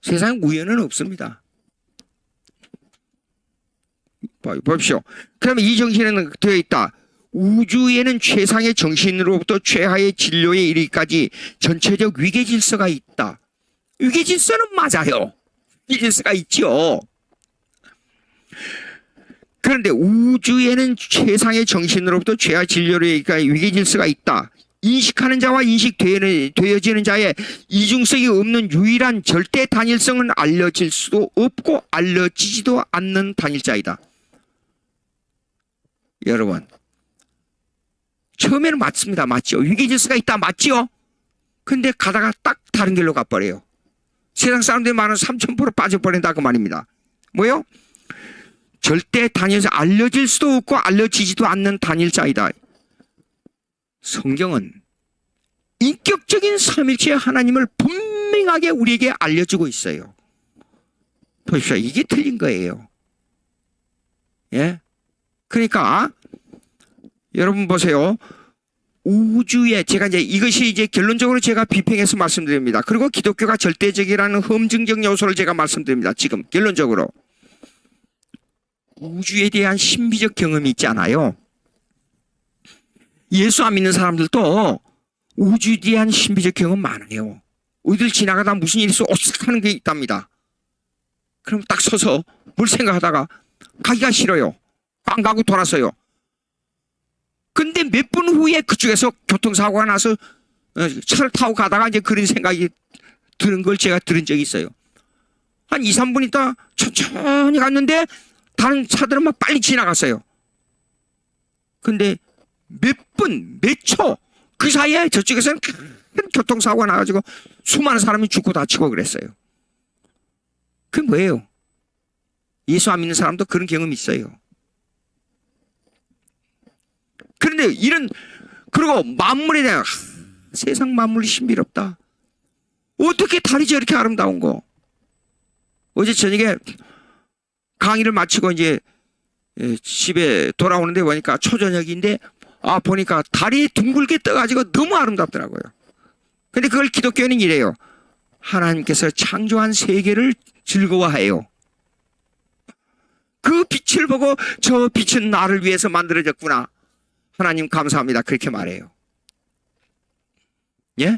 세상에 우연은 없습니다. 보십시오. 그러면 이 정신에는 되어 있다. 우주에는 최상의 정신으로부터 최하의 진료에 이르기까지 전체적 위계 질서가 있다. 위계 질서는 맞아요. 위계 질서가 있죠. 그런데 우주에는 최상의 정신으로부터 최하 진료에 이르기까지 위계 질서가 있다. 인식하는 자와 인식되어지는 자의 이중성이 없는 유일한 절대 단일성은 알려질 수도 없고 알려지지도 않는 단일자이다. 여러분, 처음에는 맞습니다. 맞죠? 위계질서가 있다. 맞죠? 근데 가다가 딱 다른 길로 가버려요. 세상 사람들이 말하는 3000% 빠져버린다 그 말입니다. 뭐요? 절대 단일자, 알려질 수도 없고 알려지지도 않는 단일자이다. 성경은 인격적인 삼일체의 하나님을 분명하게 우리에게 알려주고 있어요. 보십시오. 이게 틀린 거예요. 예? 그러니까 여러분 보세요. 우주에 제가 이것이 이제 결론적으로 제가 비평해서 말씀드립니다. 그리고 기독교가 절대적이라는 험증적 요소를 제가 말씀드립니다. 지금 결론적으로 우주에 대한 신비적 경험이 있잖아요. 예수 안 믿는 사람들도 우주에 대한 신비적 경험 많아요. 어디를 지나가다 무슨 일이 있어 오싹하는 게 있답니다. 그럼 딱 서서 뭘 생각하다가 가기가 싫어요. 안 가고 돌아서요. 근데 몇 분 후에 그쪽에서 교통사고가 나서 차를 타고 가다가 이제 그런 생각이 드는 걸 제가 들은 적이 있어요. 한 2, 3분 있다 천천히 갔는데 다른 차들은 막 빨리 지나갔어요. 근데 몇 분, 몇 초 그 사이에 저쪽에서는 큰 교통사고가 나가지고 수많은 사람이 죽고 다치고 그랬어요. 그게 뭐예요? 예수 안 믿는 사람도 그런 경험이 있어요. 그런데 그리고 만물에 대한 세상 만물이 신비롭다. 어떻게 달이 저렇게 아름다운 거? 어제 저녁에 강의를 마치고 이제 집에 돌아오는데 보니까 초저녁인데 보니까 달이 둥글게 떠가지고 너무 아름답더라고요. 근데 그걸 기독교는 이래요. 하나님께서 창조한 세계를 즐거워해요. 그 빛을 보고 저 빛은 나를 위해서 만들어졌구나. 하나님 감사합니다. 그렇게 말해요. 예?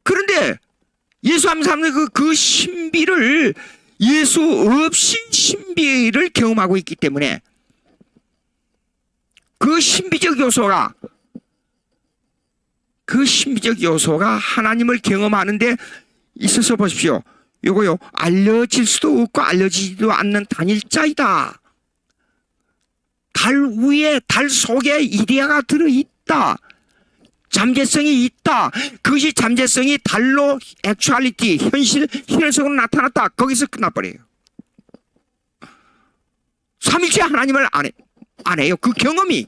그런데 예수 안 믿는 사람들은 그 신비를 예수 없이 신비를 경험하고 있기 때문에 그 신비적 요소가 하나님을 경험하는데 있어서 보십시오. 요거요, 알려질 수도 없고 알려지지도 않는 단일자이다. 달 위에, 달 속에 이데아가 들어있다. 잠재성이 있다. 그것이 잠재성이 달로 액츄얼리티, 현실성으로 나타났다. 거기서 끝나버려요. 삼일째 하나님을 안 해요. 그 경험이.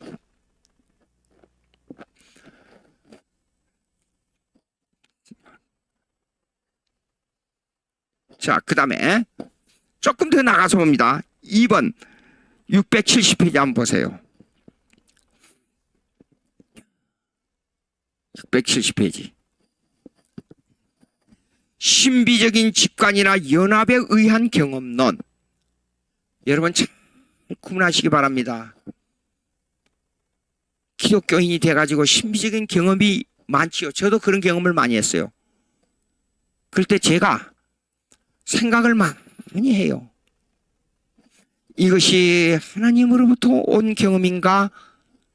자, 그 다음에 조금 더 나가서 봅니다. 2번 670페이지 한번 보세요. 670페이지. 신비적인 직관이나 연합에 의한 경험론. 여러분 참 구분하시기 바랍니다. 기독교인이 돼가지고 신비적인 경험이 많지요. 저도 그런 경험을 많이 했어요. 그럴 때 제가 생각을 많이 해요. 이것이 하나님으로부터 온 경험인가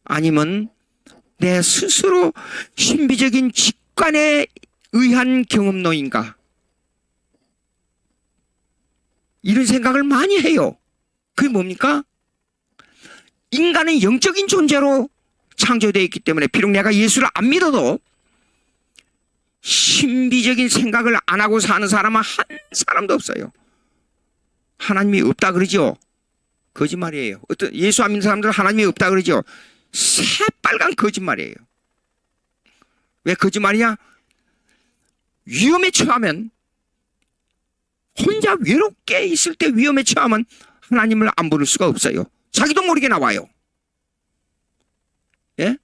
아니면 내 스스로 신비적인 직관에 의한 경험론인가? 이런 생각을 많이 해요. 그게 뭡니까? 인간은 영적인 존재로 창조되어 있기 때문에 비록 내가 예수를 안 믿어도 신비적인 생각을 안 하고 사는 사람은 한 사람도 없어요. 하나님이 없다 그러죠? 거짓말이에요. 어떤 예수 안 믿는 사람들은 하나님이 없다 그러죠? 새빨간 거짓말이에요. 왜 거짓말이냐? 위험에 처하면, 혼자 외롭게 있을 때 위험에 처하면 하나님을 안 부를 수가 없어요. 자기도 모르게 나와요. 예?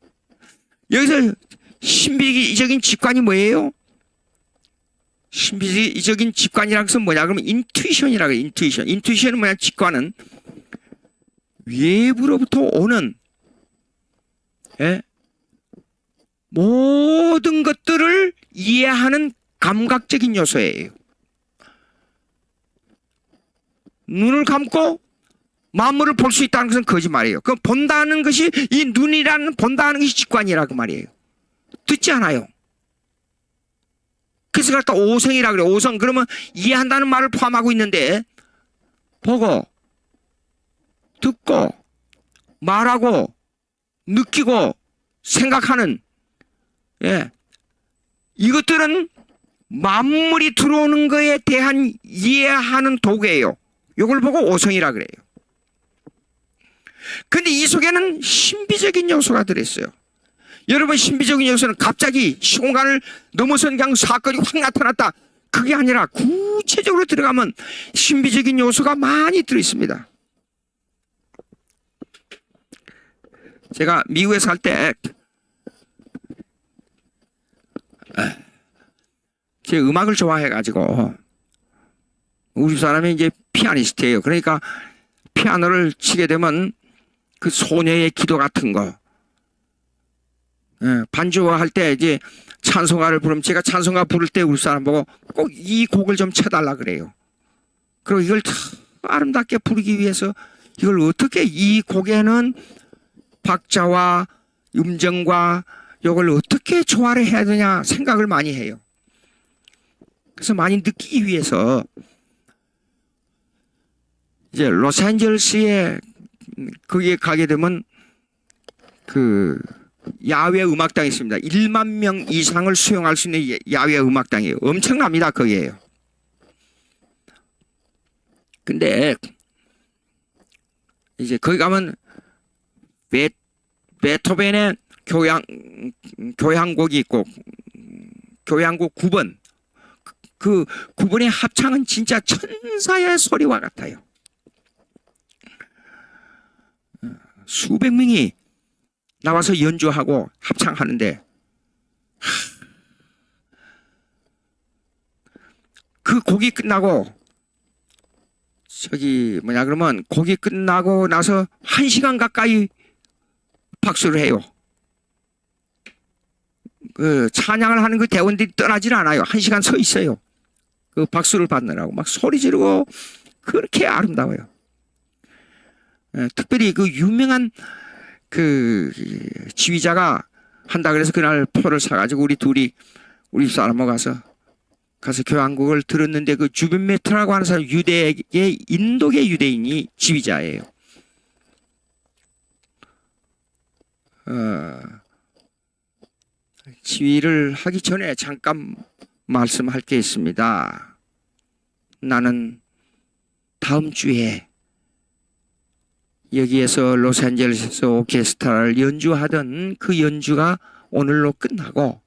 여기서 신비적인 직관이 뭐예요? 신비적인 직관이라는 것은 뭐냐? 그러면 인투이션이라고 해요. 인투이션. 인투이션은 뭐냐? 직관은 외부로부터 오는 모든 것들을 이해하는 감각적인 요소예요. 눈을 감고 만물을 볼 수 있다는 것은 거짓말이에요. 그 본다는 것이, 이 눈이라는 본다는 것이 직관이라고 말이에요. 듣지 않아요. 그래서 갖다 오성이라 그래요. 오성. 그러면 이해한다는 말을 포함하고 있는데, 보고, 듣고, 말하고, 느끼고, 생각하는, 이것들은 만물이 들어오는 것에 대한 이해하는 도구예요. 이걸 보고 오성이라 그래요. 근데 이 속에는 신비적인 요소가 들어있어요. 여러분, 신비적인 요소는 갑자기 시공간을 넘어선 그냥 사건이 확 나타났다. 그게 아니라 구체적으로 들어가면 신비적인 요소가 많이 들어있습니다. 제가 미국에 살 때 제 음악을 좋아해가지고, 우리 사람이 이제 피아니스트예요. 그러니까 피아노를 치게 되면 그 소녀의 기도 같은 거, 반주할 때 이제 찬송가를 부르면, 제가 찬송가 부를 때 우리 사람 보고 꼭 이 곡을 좀 쳐달라 그래요. 그리고 이걸 더 아름답게 부르기 위해서 이걸 어떻게, 이 곡에는 박자와 음정과 이걸 어떻게 조화를 해야 되냐 생각을 많이 해요. 그래서 많이 느끼기 위해서 이제 로스앤젤레스에 거기에 가게 되면 그 야외 음악당이 있습니다. 1만 명 이상을 수용할 수 있는 야외 음악당이에요. 엄청납니다. 거기에요. 근데 이제 거기 가면 베토벤의 교향곡이 있고 교향곡 9번, 그 9번의 합창은 진짜 천사의 소리와 같아요. 수백 명이 나와서 연주하고 합창하는데 그 곡이 끝나고 그러면 곡이 끝나고 나서 1시간 가까이 박수를 해요. 그 찬양을 하는 그 대원들이 떠나질 않아요. 1시간 서 있어요. 그 박수를 받느라고 막 소리 지르고 그렇게 아름다워요. 특별히 그 유명한 그 지휘자가 한다 그래서 그날 표를 사가지고 우리 둘이 우리 사람하고 가서 교향곡을 들었는데 그 주빈 메트라고 하는 사람 인도계 유대인이 지휘자예요. 지휘를 하기 전에 잠깐 말씀할 게 있습니다. 나는 다음 주에 여기에서 로스앤젤레스에서 오케스트라를 연주하던 그 연주가 오늘로 끝나고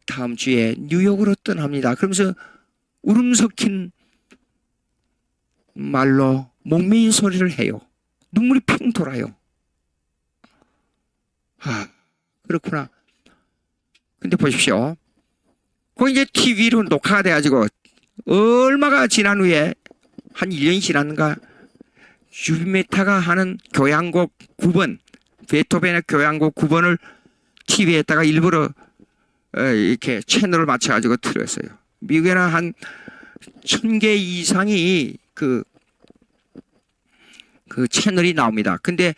다음 주에 뉴욕으로 떠납니다. 그러면서 울음 섞인 말로 목매인 소리를 해요. 눈물이 핑 돌아요. 그렇구나. 근데 보십시오. 그 이제 TV로 녹화가 돼가지고 얼마가 지난 후에 한 1년이 지났는가 주비메타가 하는 교향곡 9번, 베토벤의 교향곡 9번을 TV에다가 일부러 이렇게 채널을 맞춰가지고 틀었어요. 미국에는 한 1000개 이상이 그 채널이 나옵니다. 근데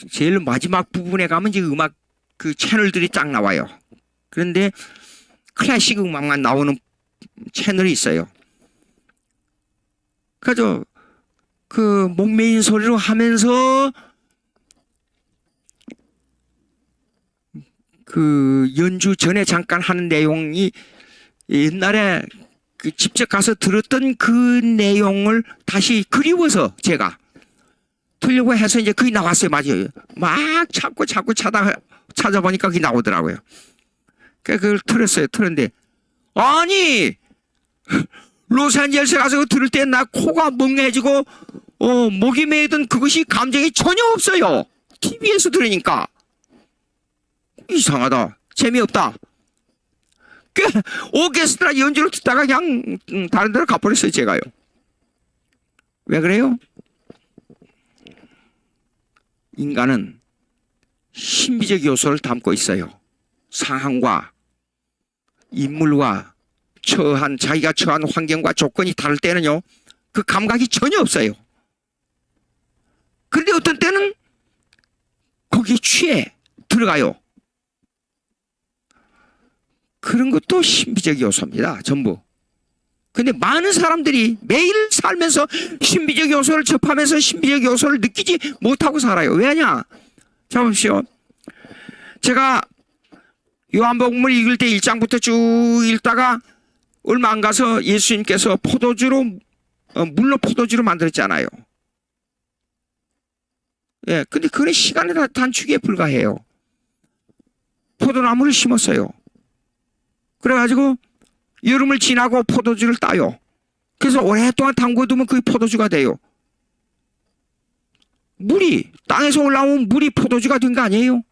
제일 마지막 부분에 가면 이제 음악 그 채널들이 쫙 나와요. 그런데 클래식 음악만 나오는 채널이 있어요. 그래서 그 목매인 소리로 하면서 그 연주 전에 잠깐 하는 내용이 옛날에 그 직접 가서 들었던 그 내용을 다시 그리워서 제가 틀려고 해서 이제 그게 나왔어요. 맞아요. 막 찾고 찾아보니까 그게 나오더라고요. 그래서 그걸 틀었어요. 틀었는데 아니 로스앤젤레스 가서 들을 때 나 코가 멍해지고 목이 메이던 그것이 감정이 전혀 없어요. TV에서 들으니까 이상하다. 재미없다. 오케스트라 연주를 듣다가 그냥 다른 데로 가버렸어요. 제가요. 왜 그래요? 인간은 신비적 요소를 담고 있어요. 상황과 인물과 자기가 처한 환경과 조건이 다를 때는요, 그 감각이 전혀 없어요. 그런데 어떤 때는 거기에 취해 들어가요. 그런 것도 신비적 요소입니다. 전부. 근데 많은 사람들이 매일 살면서 신비적 요소를 접하면서 신비적 요소를 느끼지 못하고 살아요. 왜냐? 자 보십시오. 제가 요한복음을 읽을 때 1장부터 쭉 읽다가 얼마 안 가서 예수님께서 물로 포도주로 만들었잖아요. 예, 근데 그건 시간의 단축에 불과해요. 포도나무를 심었어요. 그래가지고 여름을 지나고 포도주를 따요. 그래서 오랫동안 담궈두면 그게 포도주가 돼요. 물이 땅에서 올라오면 물이 포도주가 된 거 아니에요?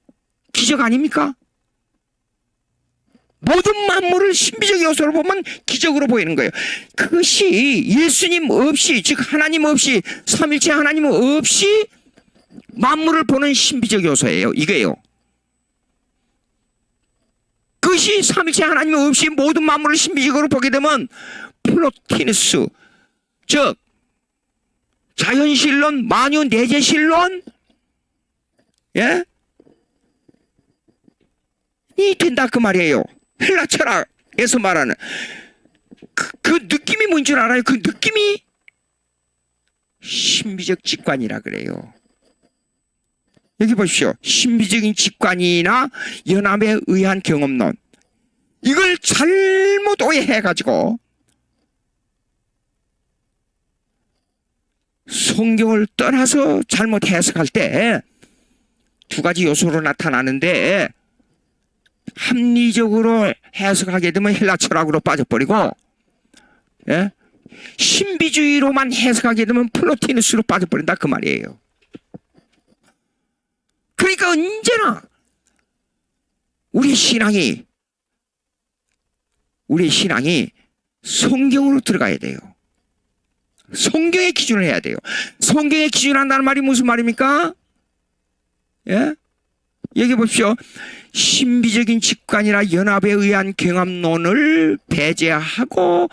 기적 아닙니까? 모든 만물을 신비적 요소로 보면 기적으로 보이는 거예요. 그것이 예수님 없이, 즉 하나님 없이, 삼일체 하나님 없이 만물을 보는 신비적 요소예요. 이거예요. 그것이 삼일체 하나님 없이 모든 만물을 신비적으로 보게 되면 플로티누스, 즉 자연신론, 만유 내재신론, 예? 이 된다 그 말이에요. 헬라 철학에서 말하는 그 느낌이 뭔 줄 알아요? 그 느낌이 신비적 직관이라 그래요. 여기 보십시오. 신비적인 직관이나 연합에 의한 경험론, 이걸 잘못 오해해가지고 성경을 떠나서 잘못 해석할 때 두 가지 요소로 나타나는데, 합리적으로 해석하게 되면 헬라 철학으로 빠져버리고, 예? 신비주의로만 해석하게 되면 플로티누스로 빠져버린다 그 말이에요. 그러니까 언제나 우리 신앙이 성경으로 들어가야 돼요. 성경의 기준을 해야 돼요. 성경의 기준을 한다는 말이 무슨 말입니까? 예? 얘기해 보십시오. 신비적인 직관이나 연합에 의한 경험론을 배제하고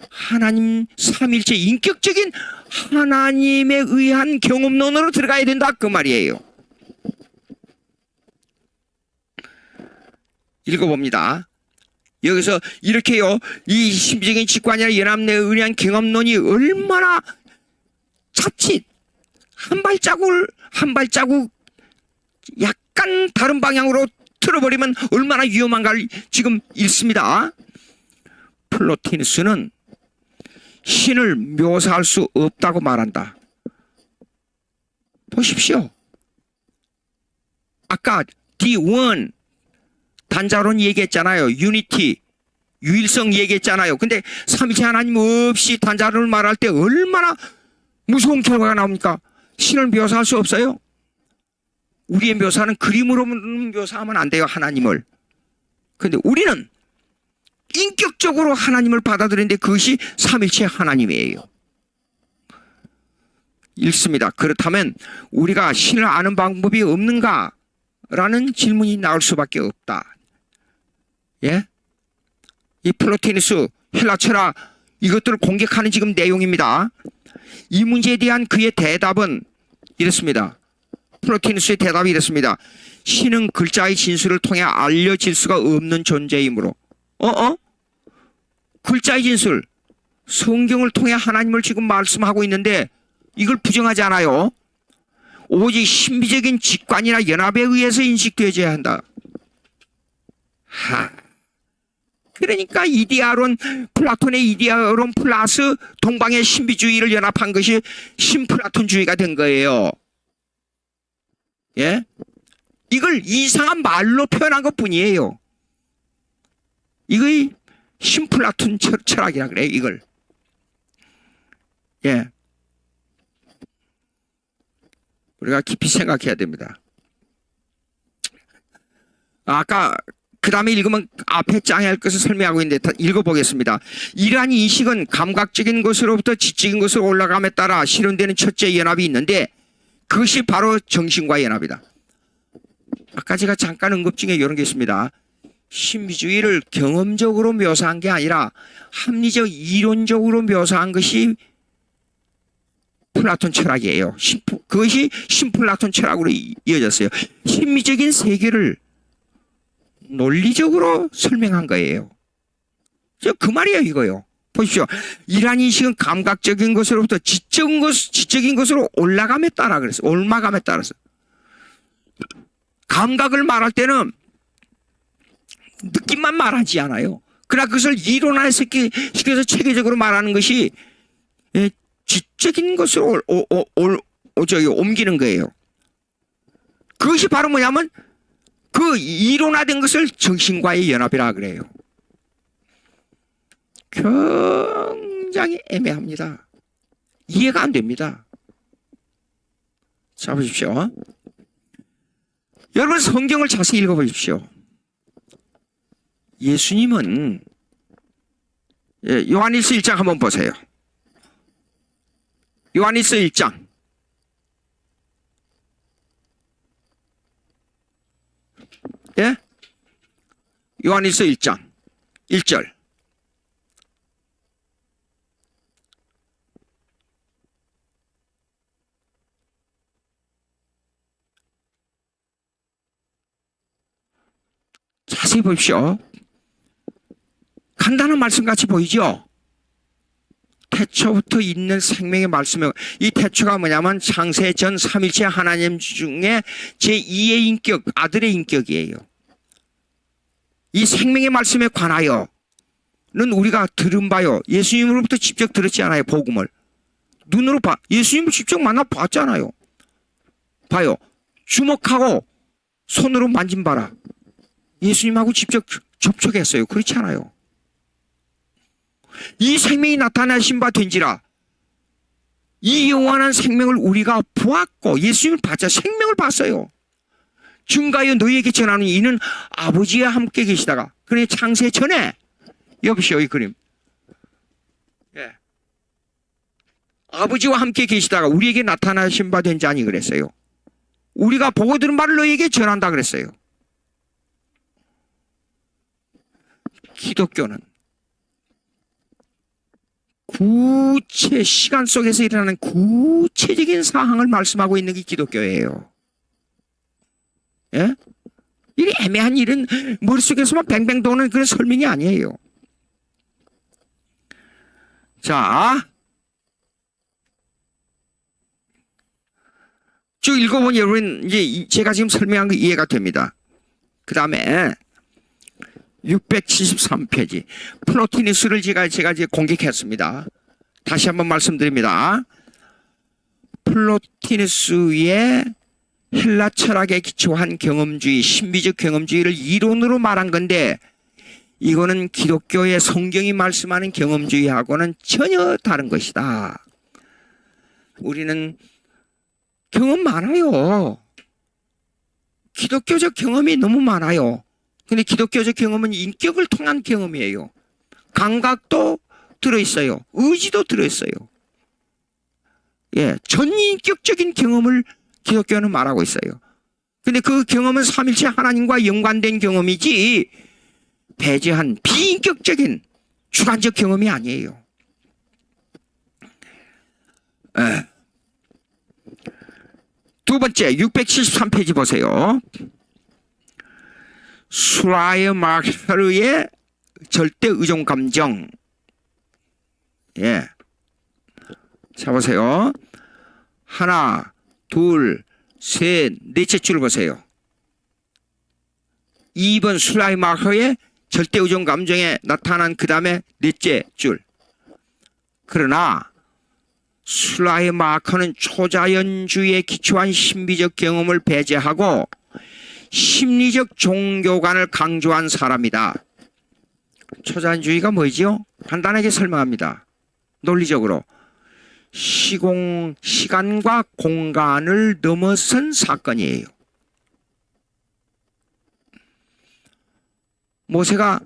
하나님 삼일체 인격적인 하나님에 의한 경험론으로 들어가야 된다 그 말이에요. 읽어봅니다. 여기서 이렇게요, 이 신비적인 직관이나 연합에 의한 경험론이 얼마나 자칫 한 발자국 약간 다른 방향으로 틀어버리면 얼마나 위험한가를 지금 읽습니다. 플로티누스는 신을 묘사할 수 없다고 말한다. 보십시오. 아까 D1 단자론 얘기했잖아요. 유니티, 유일성 얘기했잖아요. 근데 삼위체 하나님 없이 단자론을 말할 때 얼마나 무서운 결과가 나옵니까? 신을 묘사할 수 없어요. 우리의 묘사는 그림으로 묘사하면 안 돼요, 하나님을. 근데 우리는 인격적으로 하나님을 받아들이는데 그것이 삼일체 하나님이에요. 읽습니다. 그렇다면 우리가 신을 아는 방법이 없는가? 라는 질문이 나올 수밖에 없다. 예? 이 플로티누스, 헬라 철학, 이것들을 공격하는 지금 내용입니다. 이 문제에 대한 그의 대답은 이렇습니다. 플로티누스의 대답이 이렇습니다. 신은 글자의 진술을 통해 알려질 수가 없는 존재이므로. 글자의 진술, 성경을 통해 하나님을 지금 말씀하고 있는데 이걸 부정하지 않아요. 오직 신비적인 직관이나 연합에 의해서 인식되어야 한다. 그러니까 이디아론, 플라톤의 이디아론 플러스 동방의 신비주의를 연합한 것이 신플라톤주의가 된 거예요. 예? 이걸 이상한 말로 표현한 것 뿐이에요. 이거 신플라톤 철학이라 그래요, 이걸. 예. 우리가 깊이 생각해야 됩니다. 아까 그 다음에 읽으면 앞에 짱에 할 것을 설명하고 있는데 다 읽어보겠습니다. 이러한 인식은 감각적인 것으로부터 지적인 것으로 올라감에 따라 실현되는 첫째 연합이 있는데 그것이 바로 정신과 연합이다. 아까 제가 잠깐 언급 중에 이런 게 있습니다. 신비주의를 경험적으로 묘사한 게 아니라 합리적 이론적으로 묘사한 것이 플라톤 철학이에요. 그것이 신플라톤 철학으로 이어졌어요. 신비적인 세계를 논리적으로 설명한 거예요. 그 말이에요, 이거요. 보십시오. 이러한 인식은 감각적인 것으로부터 지적인 것으로 올라감에 따라 그랬어요. 올마감에 따라서. 감각을 말할 때는 느낌만 말하지 않아요. 그러나 그것을 이론화시켜서 체계적으로 말하는 것이 지적인 것으로 옮기는 거예요. 그것이 바로 뭐냐면 그 이론화된 것을 정신과의 연합이라 그래요. 굉장히 애매합니다. 이해가 안 됩니다. 자, 보십시오. 여러분 성경을 자세히 읽어보십시오. 예수님은 요한일서 1장 한번 보세요. 요한일서 1장. 예? 요한일서 1장 1절. 자세히 보십시오. 간단한 말씀 같이 보이죠? 태초부터 있는 생명의 말씀에, 이 태초가 뭐냐면 창세 전 삼일체 하나님 중에 제2의 인격, 아들의 인격이에요. 이 생명의 말씀에 관하여는 우리가 들은 바요, 예수님으로부터 직접 들었지 않아요, 복음을. 눈으로 예수님을 직접 만나 봤잖아요. 봐요. 주목하고 손으로 만진봐라. 예수님하고 직접 접촉했어요. 그렇지 않아요? 이 생명이 나타나신 바 된지라. 이 영원한 생명을 우리가 보았고 예수님을 봤자 생명을 봤어요. 증가하여 너희에게 전하는 이는 아버지와 함께 계시다가 그래 창세 전에 여보시오 이 그림. 예. 아버지와 함께 계시다가 우리에게 나타나신 바 된 자니 그랬어요. 우리가 보고 들은 말을 너희에게 전한다 그랬어요. 기독교는 시간 속에서 일어나는 구체적인 사항을 말씀하고 있는 게 기독교예요. 예? 이 애매한 일은 머릿속에서만 뱅뱅 도는 그런 설명이 아니에요. 자, 쭉 읽어보면 여러분 이제 제가 지금 설명한 거 이해가 됩니다. 그 다음에 673페이지 플로티누스를 제가 이제 공격했습니다. 다시 한번 말씀드립니다. 플로티누스의 헬라 철학에 기초한 경험주의, 신비적 경험주의를 이론으로 말한 건데 이거는 기독교의 성경이 말씀하는 경험주의하고는 전혀 다른 것이다. 우리는 경험 많아요. 기독교적 경험이 너무 많아요. 근데 기독교적 경험은 인격을 통한 경험이에요. 감각도 들어있어요. 의지도 들어있어요. 예, 전인격적인 경험을 기독교는 말하고 있어요. 근데 그 경험은 삼일체 하나님과 연관된 경험이지 배제한 비인격적인 주관적 경험이 아니에요. 예. 두 번째 673페이지 보세요. 슈라이어마르의 절대 의존 감정. 예. 자 보세요. 하나, 둘, 셋, 넷째 줄 보세요. 2번 슈라이마르의 절대 의존 감정에 나타난 그 다음에 넷째 줄. 그러나 슈라이마르는 초자연주의에 기초한 신비적 경험을 배제하고 심리적 종교관을 강조한 사람이다. 초자연주의가 뭐지요? 간단하게 설명합니다. 논리적으로 시간과 공간을 넘어선 사건이에요. 모세가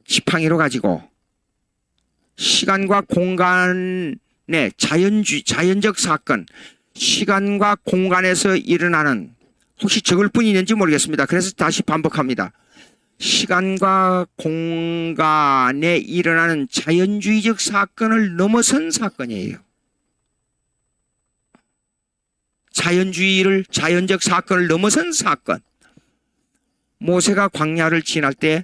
지팡이로 가지고 시간과 공간의 자연적 사건, 시간과 공간에서 일어나는 혹시 적을 분이 있는지 모르겠습니다. 그래서 다시 반복합니다. 시간과 공간에 일어나는 자연주의적 사건을 넘어선 사건이에요. 자연적 사건을 넘어선 사건. 모세가 광야를 지날 때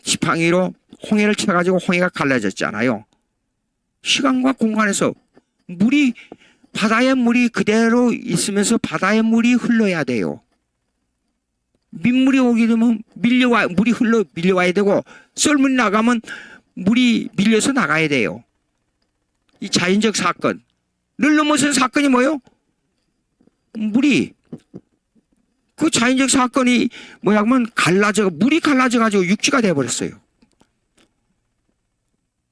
지팡이로 홍해를 쳐가지고 홍해가 갈라졌잖아요. 시간과 공간에서 바다의 물이 그대로 있으면서 바다의 물이 흘러야 돼요. 민물이 오게 되면 물이 밀려와야 되고 썰물이 나가면 물이 밀려서 나가야 돼요. 이 자연적 사건을 넘어선 사건이 뭐예요? 그 자연적 사건이 뭐냐면 물이 갈라져가지고 육지가 되어버렸어요.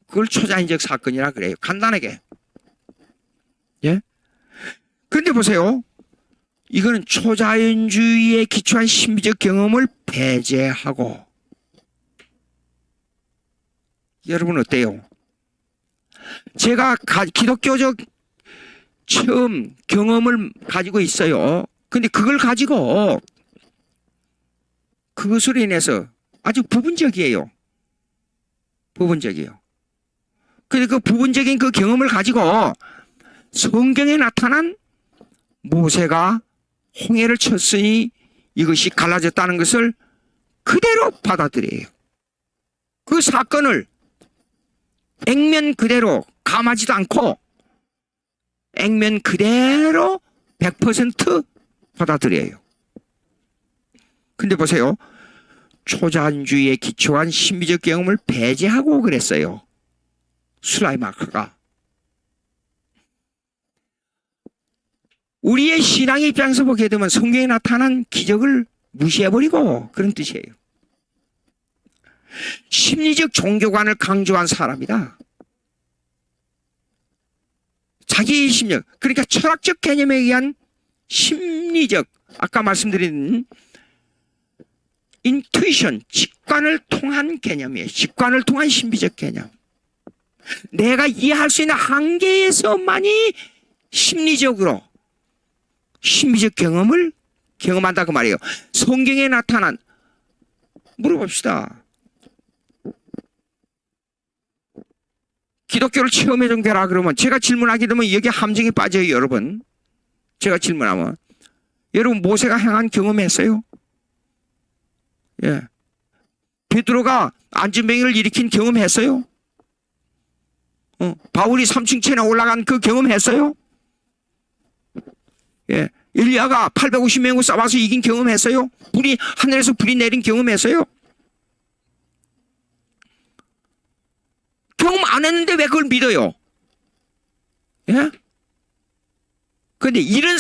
그걸 초자연적 사건이라 그래요. 간단하게. 예? 근데 보세요. 이거는 초자연주의에 기초한 신비적 경험을 배제하고. 여러분 어때요? 제가 기독교적 처음 경험을 가지고 있어요. 근데 그걸 가지고 그것으로 인해서 아주 부분적이에요. 근데 그 부분적인 그 경험을 가지고 성경에 나타난 모세가 홍해를 쳤으니 이것이 갈라졌다는 것을 그대로 받아들여요. 그 사건을 액면 그대로 감하지도 않고 액면 그대로 100% 받아들여요. 근데 보세요. 초자연주의에 기초한 신비적 경험을 배제하고 그랬어요. 슈라이마르가. 우리의 신앙의 입장에서 보게 되면 성경에 나타난 기적을 무시해버리고 그런 뜻이에요. 심리적 종교관을 강조한 사람이다. 자기의 심력, 그러니까 철학적 개념에 의한 심리적, 아까 말씀드린 인투이션, 직관을 통한 개념이에요. 직관을 통한 신비적 개념. 내가 이해할 수 있는 한계에서만이 심리적으로 신비적 경험을 경험한다 그 말이에요. 성경에 나타난, 물어봅시다. 기독교를 체험해 종교라 그러면 제가 질문하게 되면 여기 함정에 빠져요, 여러분. 제가 질문하면 여러분 모세가 행한 경험했어요? 예. 베드로가 안전병을 일으킨 경험했어요? 바울이 3층 천에 올라간 그 경험했어요? 예. 엘리야가 850명을 싸워서 이긴 경험했어요? 하늘에서 불이 내린 경험했어요? 경험 안 했는데 왜 그걸 믿어요? 예? 근데 이런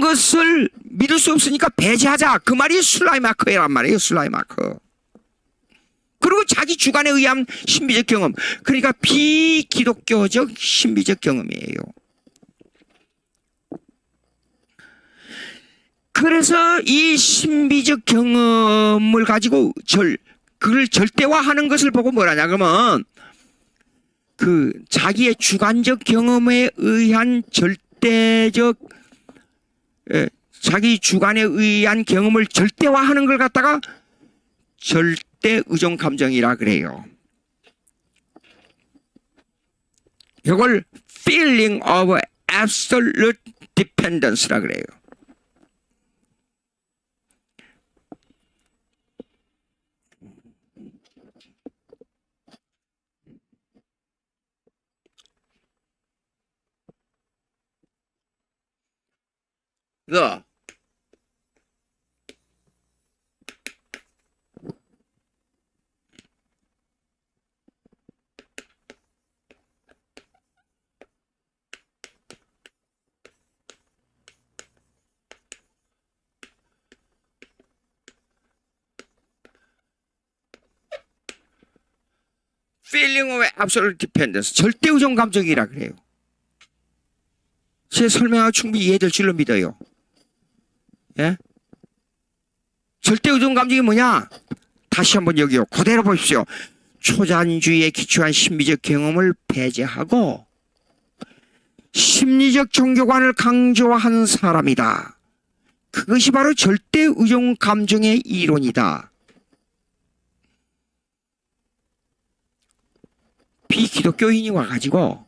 것을 믿을 수 없으니까 배제하자. 그 말이 슬라이마커란 말이에요, 슬라이마커. 그리고 자기 주관에 의한 신비적 경험. 그러니까 비기독교적 신비적 경험이에요. 그래서 이 신비적 경험을 가지고 그걸 절대화하는 것을 보고 뭐라냐 그러면 자기의 주관적 경험에 의한 자기 주관에 의한 경험을 절대화하는 걸 갖다가 절대 의존 감정이라 그래요. 이걸 feeling of absolute dependence라 그래요. The feeling of absolute dependence, 절대 의존 감정이라 그래요. 제 설명하고 충분히 이해될 줄로 믿어요. 예? 절대 의존 감정이 뭐냐? 다시 한번 여기요. 그대로 보십시오. 초자연주의에 기초한 신비적 경험을 배제하고 심리적 종교관을 강조한 사람이다. 그것이 바로 절대 의존 감정의 이론이다. 비기독교인이 와가지고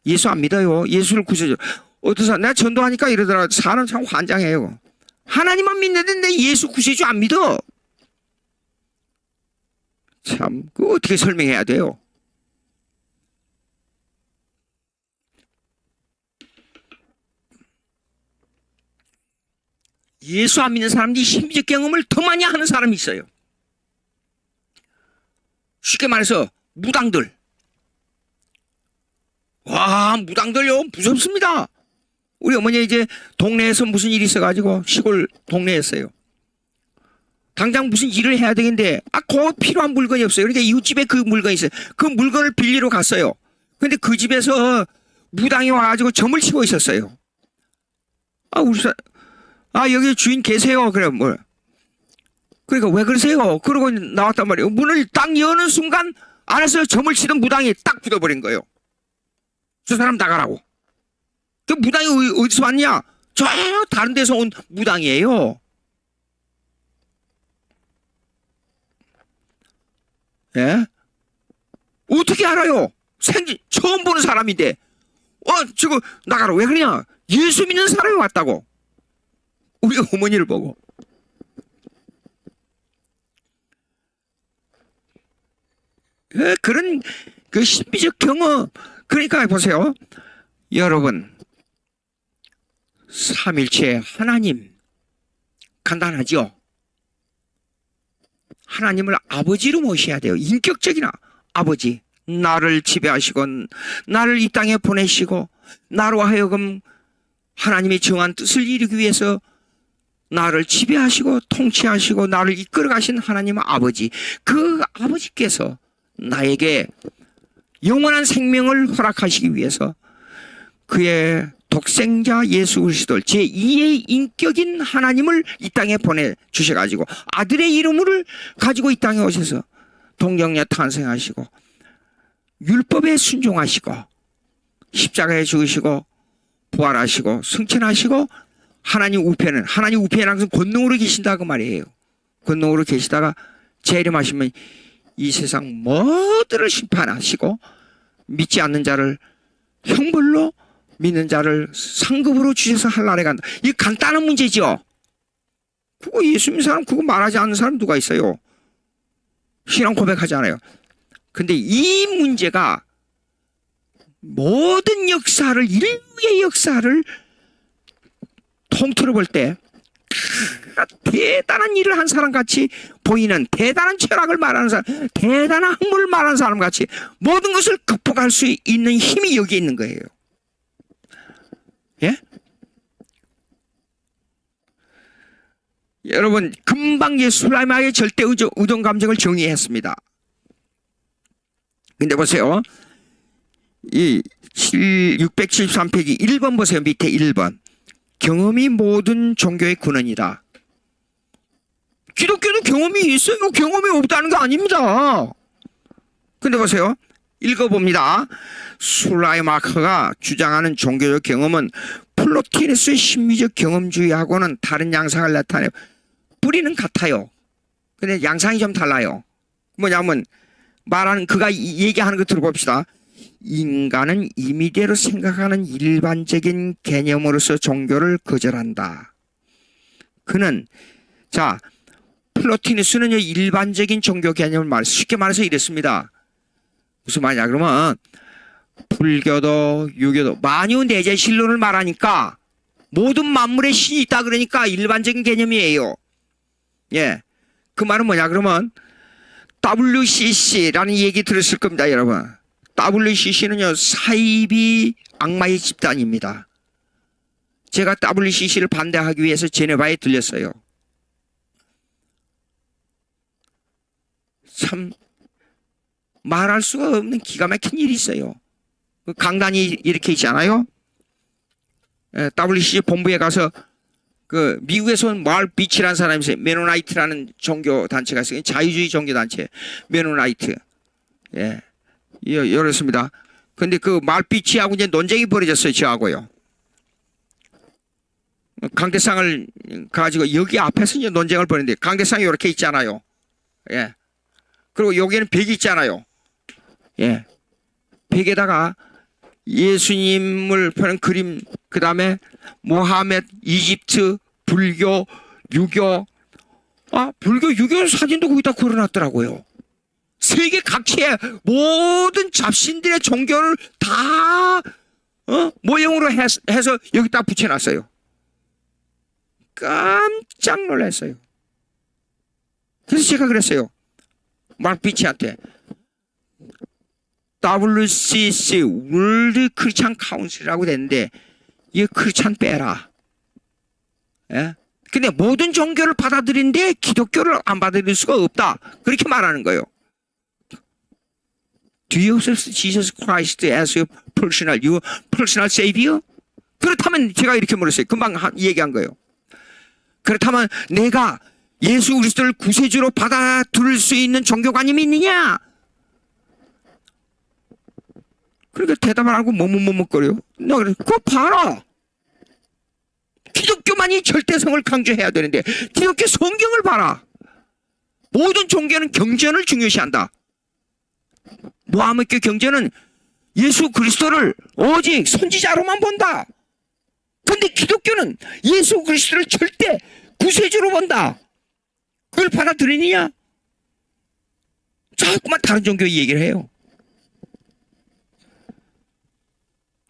예수 안 믿어요. 예수를 구세주. 어디서 내가 전도하니까 이러더라. 사람 참 환장해요. 하나님만 믿는데 예수 구세주 안 믿어. 참, 그거 어떻게 설명해야 돼요? 예수 안 믿는 사람들이 신비적 경험을 더 많이 하는 사람이 있어요. 쉽게 말해서 무당들. 와, 무당들요 무섭습니다. 우리 어머니 이제 동네에서 무슨 일이 있어가지고 시골 동네였어요. 당장 무슨 일을 해야 되겠는데 곧 필요한 물건이 없어요. 그러니까 이웃집에 그 물건이 있어요. 그 물건을 빌리러 갔어요. 근데 그 집에서 무당이 와가지고 점을 치고 있었어요. 여기 주인 계세요. 그래 뭐. 그러니까 왜 그러세요? 그러고 나왔단 말이에요. 문을 딱 여는 순간 안에서 점을 치던 무당이 딱 굳어버린 거예요. 저 사람 나가라고. 그 무당이 어디서 왔냐? 저 다른 데서 온 무당이에요. 예? 어떻게 알아요? 처음 보는 사람인데. 저거 나가라. 왜 그러냐? 예수 믿는 사람이 왔다고. 우리 어머니를 보고. 예, 그런 그 신비적 경험. 그러니까 보세요. 여러분. 삼일체 하나님. 간단하죠? 하나님을 아버지로 모셔야 돼요. 인격적인 아버지. 나를 지배하시고 나를 이 땅에 보내시고 나로 하여금 하나님의 정한 뜻을 이루기 위해서 나를 지배하시고 통치하시고 나를 이끌어 가신 하나님 아버지, 그 아버지께서 나에게 영원한 생명을 허락하시기 위해서 그의 독생자 예수 그리스도를 제2의 인격인 하나님을 이 땅에 보내주셔가지고 아들의 이름을 가지고 이 땅에 오셔서 동정녀 탄생하시고 율법에 순종하시고 십자가에 죽으시고 부활하시고 승천하시고 하나님 우편은, 하나님 우편은 항상 권능으로 계신다 그 말이에요. 권능으로 계시다가 재림하시면 이 세상 모두를 심판하시고 믿지 않는 자를 형벌로, 믿는 자를 상급으로 주셔서 한날에 간다. 이게 간단한 문제죠. 그거 예수 믿는 사람 그거 말하지 않는 사람 누가 있어요? 신앙 고백하잖아요. 근데 이 문제가 모든 역사를, 인류의 역사를 통틀어 볼 때 대단한 일을 한 사람 같이 보이는, 대단한 철학을 말하는 사람, 대단한 학문을 말하는 사람 같이 모든 것을 극복할 수 있는 힘이 여기 있는 거예요. 예? 여러분, 금방 예수라마의 절대 의존 감정을 정의했습니다. 근데 보세요. 이 673페이지 1번 보세요. 밑에 1번. 경험이 모든 종교의 근원이다. 기독교도 경험이 있어요. 경험이 없다는 거 아닙니다. 근데 보세요. 읽어봅니다. 술라이마크가 주장하는 종교적 경험은 플로티누스의 심미적 경험주의하고는 다른 양상을 나타내요. 뿌리는 같아요. 근데 양상이 좀 달라요. 뭐냐면 말하는, 그가 얘기하는 거 들어봅시다. 인간은 임의대로 생각하는 일반적인 개념으로서 종교를 거절한다. 그는, 자, 플로티누스는 일반적인 종교 개념을 쉽게 말해서 이랬습니다. 무슨 말이냐 그러면 불교도 유교도 만유내재 신론을 말하니까 모든 만물에 신이 있다 그러니까 일반적인 개념이에요. 예, 그 말은 뭐냐 그러면 WCC라는 얘기 들었을 겁니다, 여러분. WCC는요 사이비 악마의 집단입니다. 제가 WCC를 반대하기 위해서 제네바에 들렸어요. 참 말할 수가 없는 기가 막힌 일이 있어요. 강단이 이렇게 있잖아요. WCC 본부에 가서 그 미국에서 온 마을 비치라는 사람이 있어요. 메노나이트라는 종교 단체가 있어요. 자유주의 종교 단체 메노나이트. 예, 이렇습니다. 근데 그 마을 비치하고 이제 논쟁이 벌어졌어요. 저하고요. 강대상을 가지고 여기 앞에서 이제 논쟁을 벌였는데 강대상이 이렇게 있잖아요. 예. 그리고 여기에는 벽이 있잖아요. 예. 벽에다가 예수님을 펴는 그림, 그 다음에 모하메드, 이집트, 불교, 유교, 불교, 유교 사진도 거기다 걸어놨더라고요. 세계 각지의 모든 잡신들의 종교를 다 모형으로 해서 여기다 붙여놨어요. 깜짝 놀랐어요. 그래서 제가 그랬어요. 마크비치한테 WCC 월드 크리스찬 카운슬이라고 됐는데 이 크리스찬 빼라. 예? 근데 모든 종교를 받아들이는데 기독교를 안 받아들일 수가 없다. 그렇게 말하는 거예요. Do you accept Jesus Christ as your personal savior? 그렇다면 제가 이렇게 물었어요. 금방 얘기한 거예요. 그렇다면 내가 예수 그리스도를 구세주로 받아들일 수 있는 종교관념이 있느냐? 그러니까 대답을 안 하고 머뭇머뭇거려요. 나 그래, 그거 봐라. 기독교만이 절대성을 강조해야 되는데 기독교 성경을 봐라. 모든 종교는 경전을 중요시한다. 모하메드 경전은 예수 그리스도를 오직 선지자로만 본다. 근데 기독교는 예수 그리스도를 절대 구세주로 본다. 그걸 받아들이느냐? 자꾸만 다른 종교 얘기를 해요.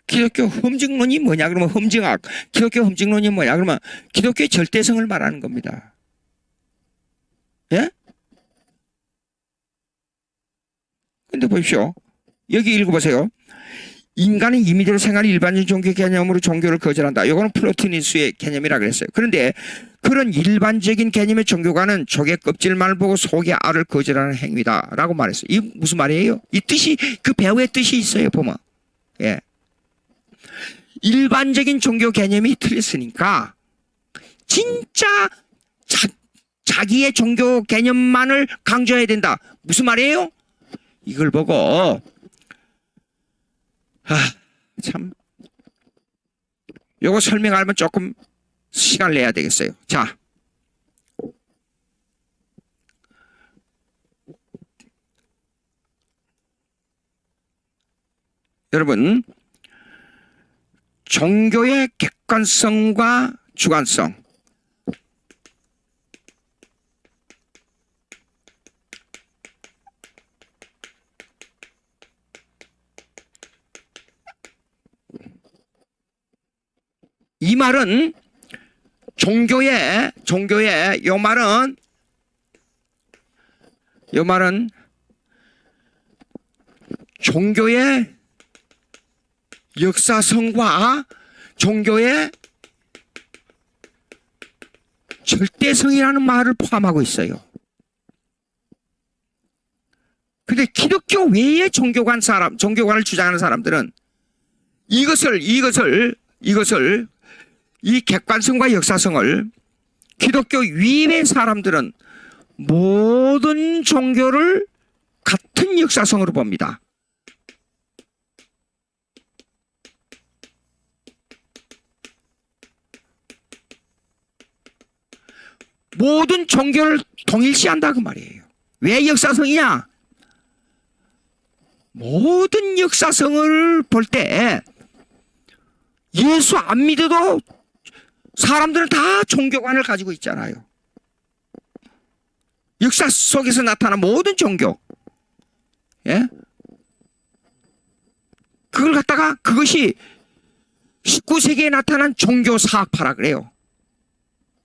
기독교 험증론이 뭐냐 그러면 험증학, 기독교 험증론이 뭐냐 그러면 기독교의 절대성을 말하는 겁니다. 예? 근데 보십시오. 여기 읽어보세요. 인간은 임의대로 생활하는 일반적인 종교 개념으로 종교를 거절한다. 이거는 플라토니스의 개념이라 그랬어요. 그런데 그런 일반적인 개념의 종교관은 조개 껍질만을 보고 속의 알을 거절하는 행위다라고 말했어요. 이 무슨 말이에요? 이 뜻이 그 배우의 뜻이 있어요. 보면 예. 일반적인 종교 개념이 틀렸으니까 진짜 자기의 종교 개념만을 강조해야 된다. 무슨 말이에요? 이걸 보고 참 요거 설명하려면 조금 시간을 내야 되겠어요. 자, 여러분 종교의 객관성과 주관성 이 말은 종교의 요 말은 종교의 역사성과 종교의 절대성이라는 말을 포함하고 있어요. 근데 기독교 외의 종교관을 주장하는 사람들은 이것을 이 객관성과 역사성을 기독교 위의 사람들은 모든 종교를 같은 역사성으로 봅니다. 모든 종교를 동일시한다 그 말이에요. 왜 역사성이냐? 모든 역사성을 볼 때 예수 안 믿어도 사람들은 다 종교관을 가지고 있잖아요. 역사 속에서 나타난 모든 종교. 예? 그걸 갖다가 그것이 19세기에 나타난 종교사학파라 그래요.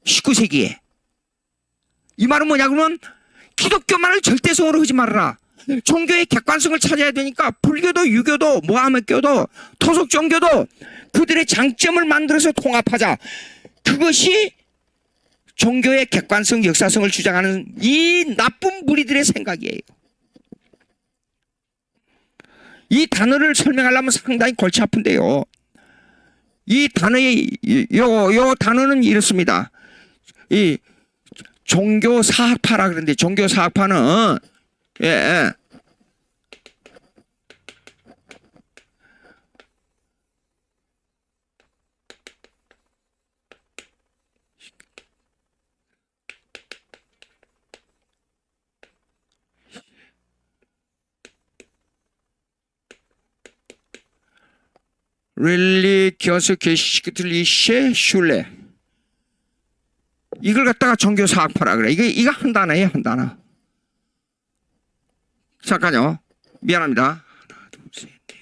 19세기에. 이 말은 뭐냐 그러면 기독교만을 절대성으로 하지 말아라. 종교의 객관성을 찾아야 되니까 불교도 유교도 모하메교도 토속 종교도 그들의 장점을 만들어서 통합하자. 그것이 종교의 객관성, 역사성을 주장하는 이 나쁜 무리들의 생각이에요. 이 단어를 설명하려면 상당히 골치 아픈데요. 이 단어의 요 단어는 이렇습니다. 이 종교사학파라 그러는데 종교사학파는 예. 릴리기어스게시크틀리셰 슐레 이걸 갖다가 종교사학파라 그래. 이거 한 단어예요, 한 단어. 잠깐요. 미안합니다. 하나, 둘, 셋, 넷,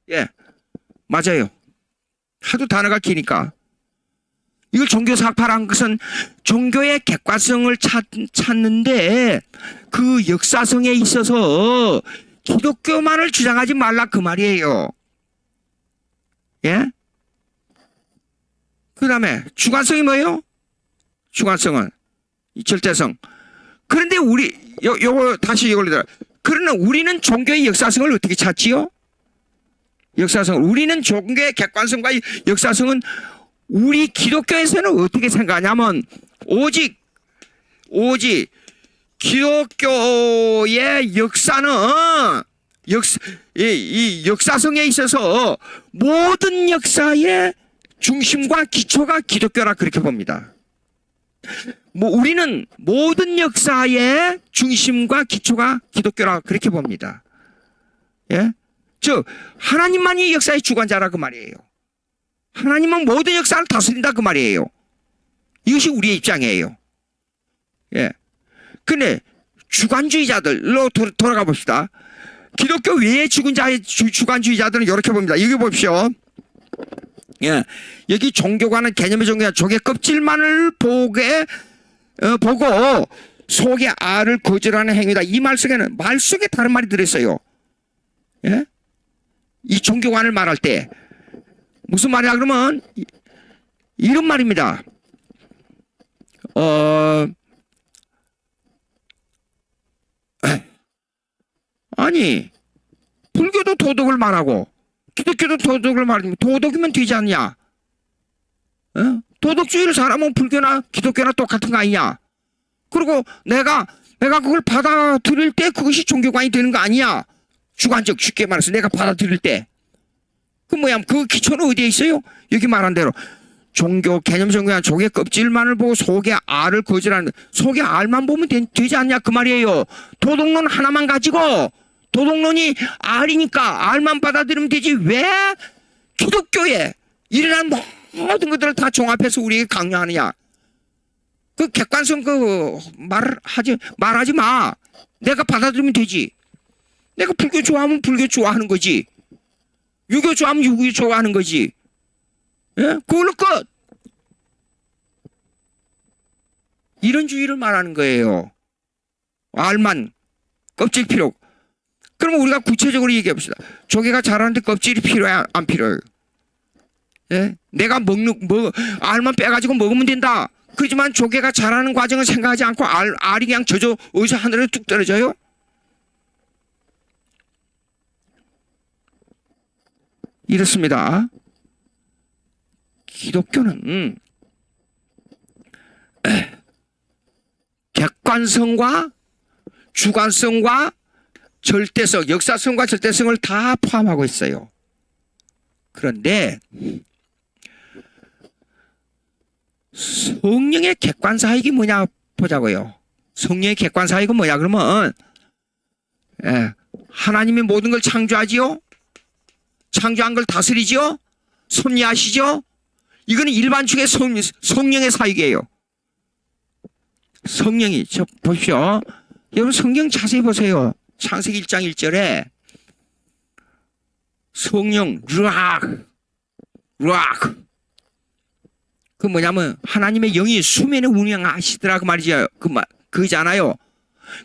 예, 맞아요. 하도 단어가 기니까. 이걸 종교사학파라는 것은 종교의 객관성을 찾는데 그 역사성에 있어서 기독교만을 주장하지 말라 그 말이에요. 예? 그 다음에 주관성이 뭐예요? 주관성은 절대성. 그런데 요거 다시 이걸 들어. 그러나 우리는 종교의 역사성을 어떻게 찾지요? 우리는 종교의 객관성과 역사성은 우리 기독교에서는 어떻게 생각하냐면 오직 기독교의 역사는 이 역사성에 있어서 모든 역사의 중심과 기초가 기독교라 그렇게 봅니다. 우리는 모든 역사의 중심과 기초가 기독교라 그렇게 봅니다. 예? 즉 하나님만이 역사의 주관자라 그 말이에요. 하나님은 모든 역사를 다스린다 그 말이에요. 이것이 우리의 입장이에요. 예. 근데 주관주의자들로 돌아가 봅시다. 기독교 외의 주관주의자들은 이렇게 봅니다. 여기 보십시오. 예, 여기 종교관은 개념의 종교가 조개 껍질만을 보고 속에 알을 거절하는 행위다. 이 말 속에는 말 속에 다른 말이 들어있어요. 예? 이 종교관을 말할 때 무슨 말이야 그러면 이런 말입니다. 아니 불교도 도덕을 말하고 기독교도 도덕을 말하면 도덕이면 되지 않냐? 어? 도덕주의를 잘하면 불교나 기독교나 똑같은 거 아니냐? 그리고 내가 그걸 받아들일 때 그것이 종교관이 되는 거 아니야? 주관적, 쉽게 말해서 내가 받아들일 때. 그 뭐야? 그 기초는 어디에 있어요? 여기 말한 대로 종교 개념 종교는 조개 껍질만을 보고 속에 알을 거절하는, 속에 알만 보면 되지 않냐 그 말이에요. 도덕론 하나만 가지고 도덕론이 알이니까 알만 받아들이면 되지. 왜 기독교에 일어난 모든 것들을 다 종합해서 우리에게 강요하느냐? 그 객관성 말하지 마. 내가 받아들이면 되지. 내가 불교 좋아하면 불교 좋아하는 거지. 유교 좋아하면 유교 좋아하는 거지. 예? 그걸로 끝. 이런 주의를 말하는 거예요. 알만 껍질 필요. 그럼 우리가 구체적으로 얘기해 봅시다. 조개가 자라는데 껍질이 필요해 안 필요해요? 예? 내가 알만 빼가지고 먹으면 된다. 그렇지만 조개가 자라는 과정을 생각하지 않고 알이 그냥 어디서 하늘에 뚝 떨어져요? 이렇습니다. 기독교는 객관성과 주관성과 절대성, 역사성과 절대성을 다 포함하고 있어요. 그런데 성령의 객관사역이 뭐냐 보자고요. 성령의 객관사역은 뭐냐 그러면 하나님이 모든 걸 창조하지요. 창조한 걸 다스리지요. 섭리하시죠. 이거는 일반축의 성령의 사역이에요. 성령이 보십시오. 여러분 성경 자세히 보세요. 창세기 1장 1절에 성령 루악 그 뭐냐면 하나님의 영이 수면에 운행하시더라 그 말이죠. 그잖아요.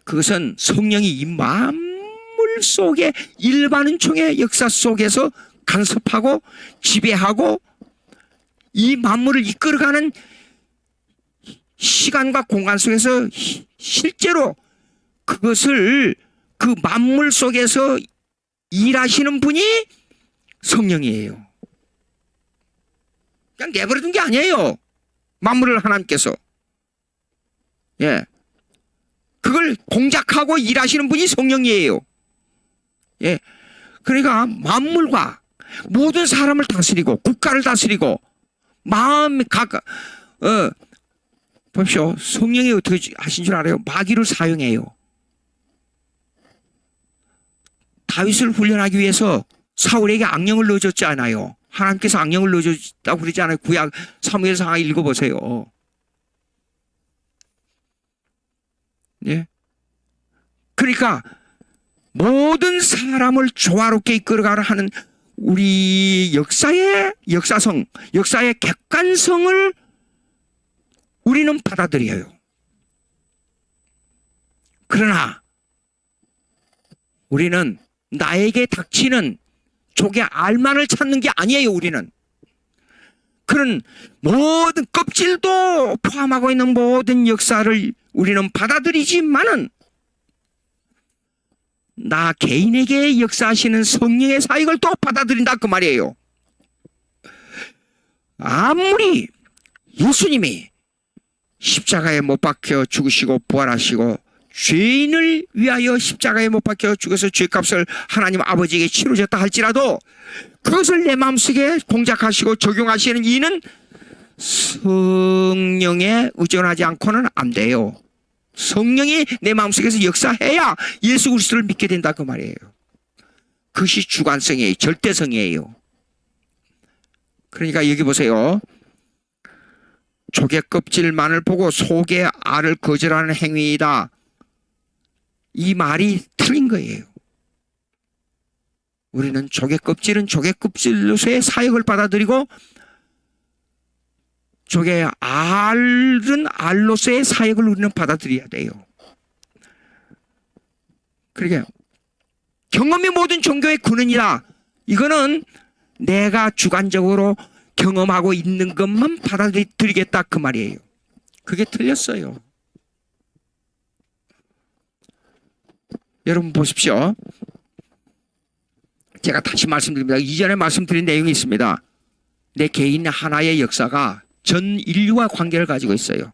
그것은 성령이 이 만물 속에 일반은총의 역사 속에서 간섭하고 지배하고 이 만물을 이끌어가는 시간과 공간 속에서 실제로 그것을 그 만물 속에서 일하시는 분이 성령이에요. 그냥 내버려둔 게 아니에요. 만물을 하나님께서. 예. 그걸 공작하고 일하시는 분이 성령이에요. 예. 그러니까 만물과 모든 사람을 다스리고 국가를 다스리고 마음 보십시오. 성령이 어떻게 하신 줄 알아요? 마귀를 사용해요. 다윗을 훈련하기 위해서 사울에게 악령을 넣어줬지 않아요. 하나님께서 악령을 넣어줬다고 그러지 않아요. 구약 사무엘 상하 읽어보세요. 예. 그러니까 모든 사람을 조화롭게 이끌어가려 하는 우리 역사의 역사성, 역사의 객관성을 우리는 받아들여요. 그러나 우리는 나에게 닥치는 조개 알만을 찾는 게 아니에요. 우리는 그런 모든 껍질도 포함하고 있는 모든 역사를 우리는 받아들이지만은 나 개인에게 역사하시는 성령의 사역을 또 받아들인다 그 말이에요. 아무리 예수님이 십자가에 못 박혀 죽으시고 부활하시고 죄인을 위하여 십자가에 못 박혀 죽어서 죄값을 하나님 아버지에게 치르셨다 할지라도 그것을 내 마음속에 공작하시고 적용하시는 이는 성령에 의존하지 않고는 안 돼요. 성령이 내 마음속에서 역사해야 예수 그리스도를 믿게 된다 그 말이에요. 그것이 주관성이에요. 절대성이에요. 그러니까 여기 보세요. 조개 껍질만을 보고 속에 알을 거절하는 행위이다. 이 말이 틀린 거예요. 우리는 조개 껍질은 조개 껍질로서의 사역을 받아들이고 저게 알은 알로서의 사역을 우리는 받아들여야 돼요. 그러게 경험이 모든 종교의 근원이다. 이거는 내가 주관적으로 경험하고 있는 것만 받아들이겠다 그 말이에요. 그게 틀렸어요. 여러분 보십시오. 제가 다시 말씀드립니다. 이전에 말씀드린 내용이 있습니다. 내 개인 하나의 역사가 전 인류와 관계를 가지고 있어요.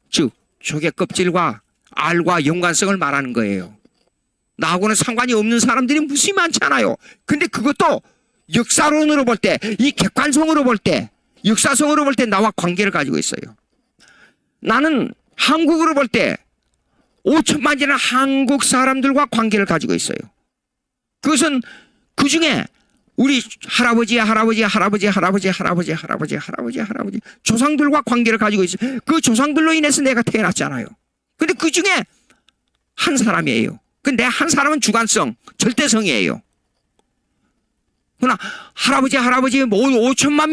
즉 조개 껍질과 알과 연관성을 말하는 거예요. 나하고는 상관이 없는 사람들이 무수히 많잖아요. 근데 그것도 역사론으로 볼 때, 이 객관성으로 볼 때, 역사성으로 볼 때 나와 관계를 가지고 있어요. 나는 한국으로 볼 때 5천만 지는 한국 사람들과 관계를 가지고 있어요. 그것은 그 중에 우리 할아버지 조상들과 관계를 가지고 있어요. 그 조상들로 인해서 내가 태어났잖아요. 근데 그 중에 한 사람이에요. 근데 한 사람은 주관성, 절대성이에요. 그러나 할아버지 5천만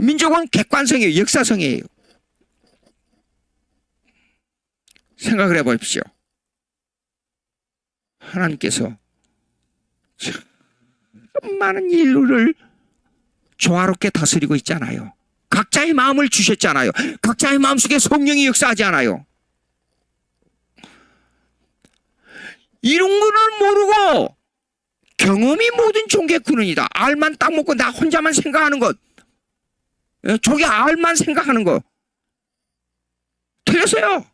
민족은 객관성이에요. 역사성이에요. 생각을 해보십시오. 하나님께서 참 많은 인류를 조화롭게 다스리고 있잖아요. 각자의 마음을 주셨잖아요. 각자의 마음속에 성령이 역사하지 않아요. 이런 거를 모르고 경험이 모든 종교의 근원이다. 알만 딱 먹고 나 혼자만 생각하는 것. 저게 알만 생각하는 거. 틀렸어요.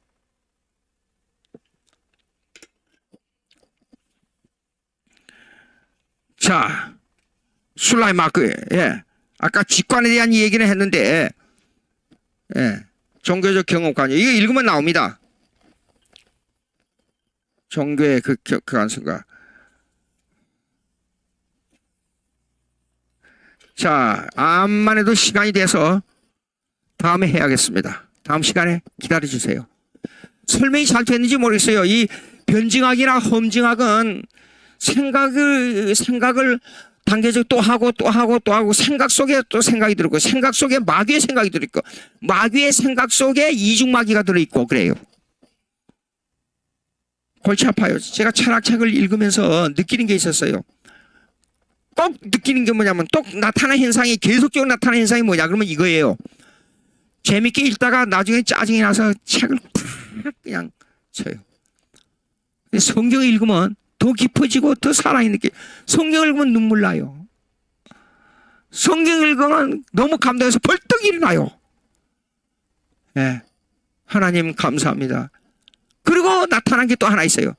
자, 술라이마크, 아까 직관에 대한 얘기는 했는데, 종교적 경험관, 이거 읽으면 나옵니다. 종교의 그 안수가. 자, 암만 해도 시간이 돼서 다음에 해야겠습니다. 다음 시간에 기다려주세요. 설명이 잘 됐는지 모르겠어요. 이 변증학이나 험증학은 생각을 단계적 또 하고 생각 속에 또 생각이 들었고 생각 속에 마귀의 생각이 들어있고 마귀의 생각 속에 이중마귀가 들어있고 그래요. 골치 아파요. 제가 철학책을 읽으면서 느끼는 게 있었어요. 꼭 느끼는 게 뭐냐면 또 나타나는 현상이 계속적으로 나타나는 현상이 뭐냐 그러면 이거예요. 재밌게 읽다가 나중에 짜증이 나서 책을 그냥 쳐요. 성경을 읽으면 더 깊어지고 더 살아있는 게 성경을 읽으면 눈물 나요. 성경을 읽으면 너무 감동해서 벌떡 일어나요. 하나님 감사합니다. 그리고 나타난 게 또 하나 있어요.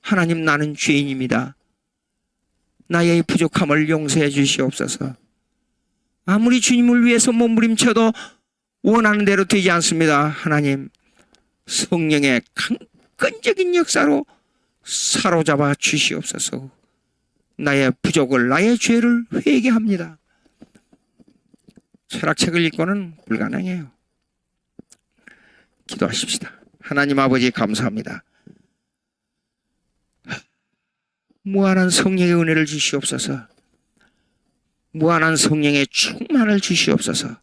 하나님 나는 죄인입니다. 나의 부족함을 용서해 주시옵소서. 아무리 주님을 위해서 몸부림쳐도 원하는 대로 되지 않습니다. 하나님 성령의 강건적인 역사로 사로잡아 주시옵소서. 나의 부족을 나의 죄를 회개합니다. 철학책을 읽고는 불가능해요. 기도하십시다. 하나님 아버지 감사합니다. 무한한 성령의 은혜를 주시옵소서. 무한한 성령의 충만을 주시옵소서.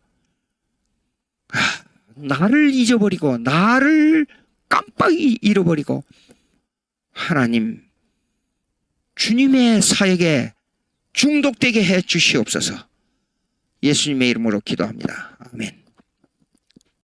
나를 잊어버리고 나를 깜빡이 잃어버리고 하나님 주님의 사역에 중독되게 해 주시옵소서. 예수님의 이름으로 기도합니다. 아멘.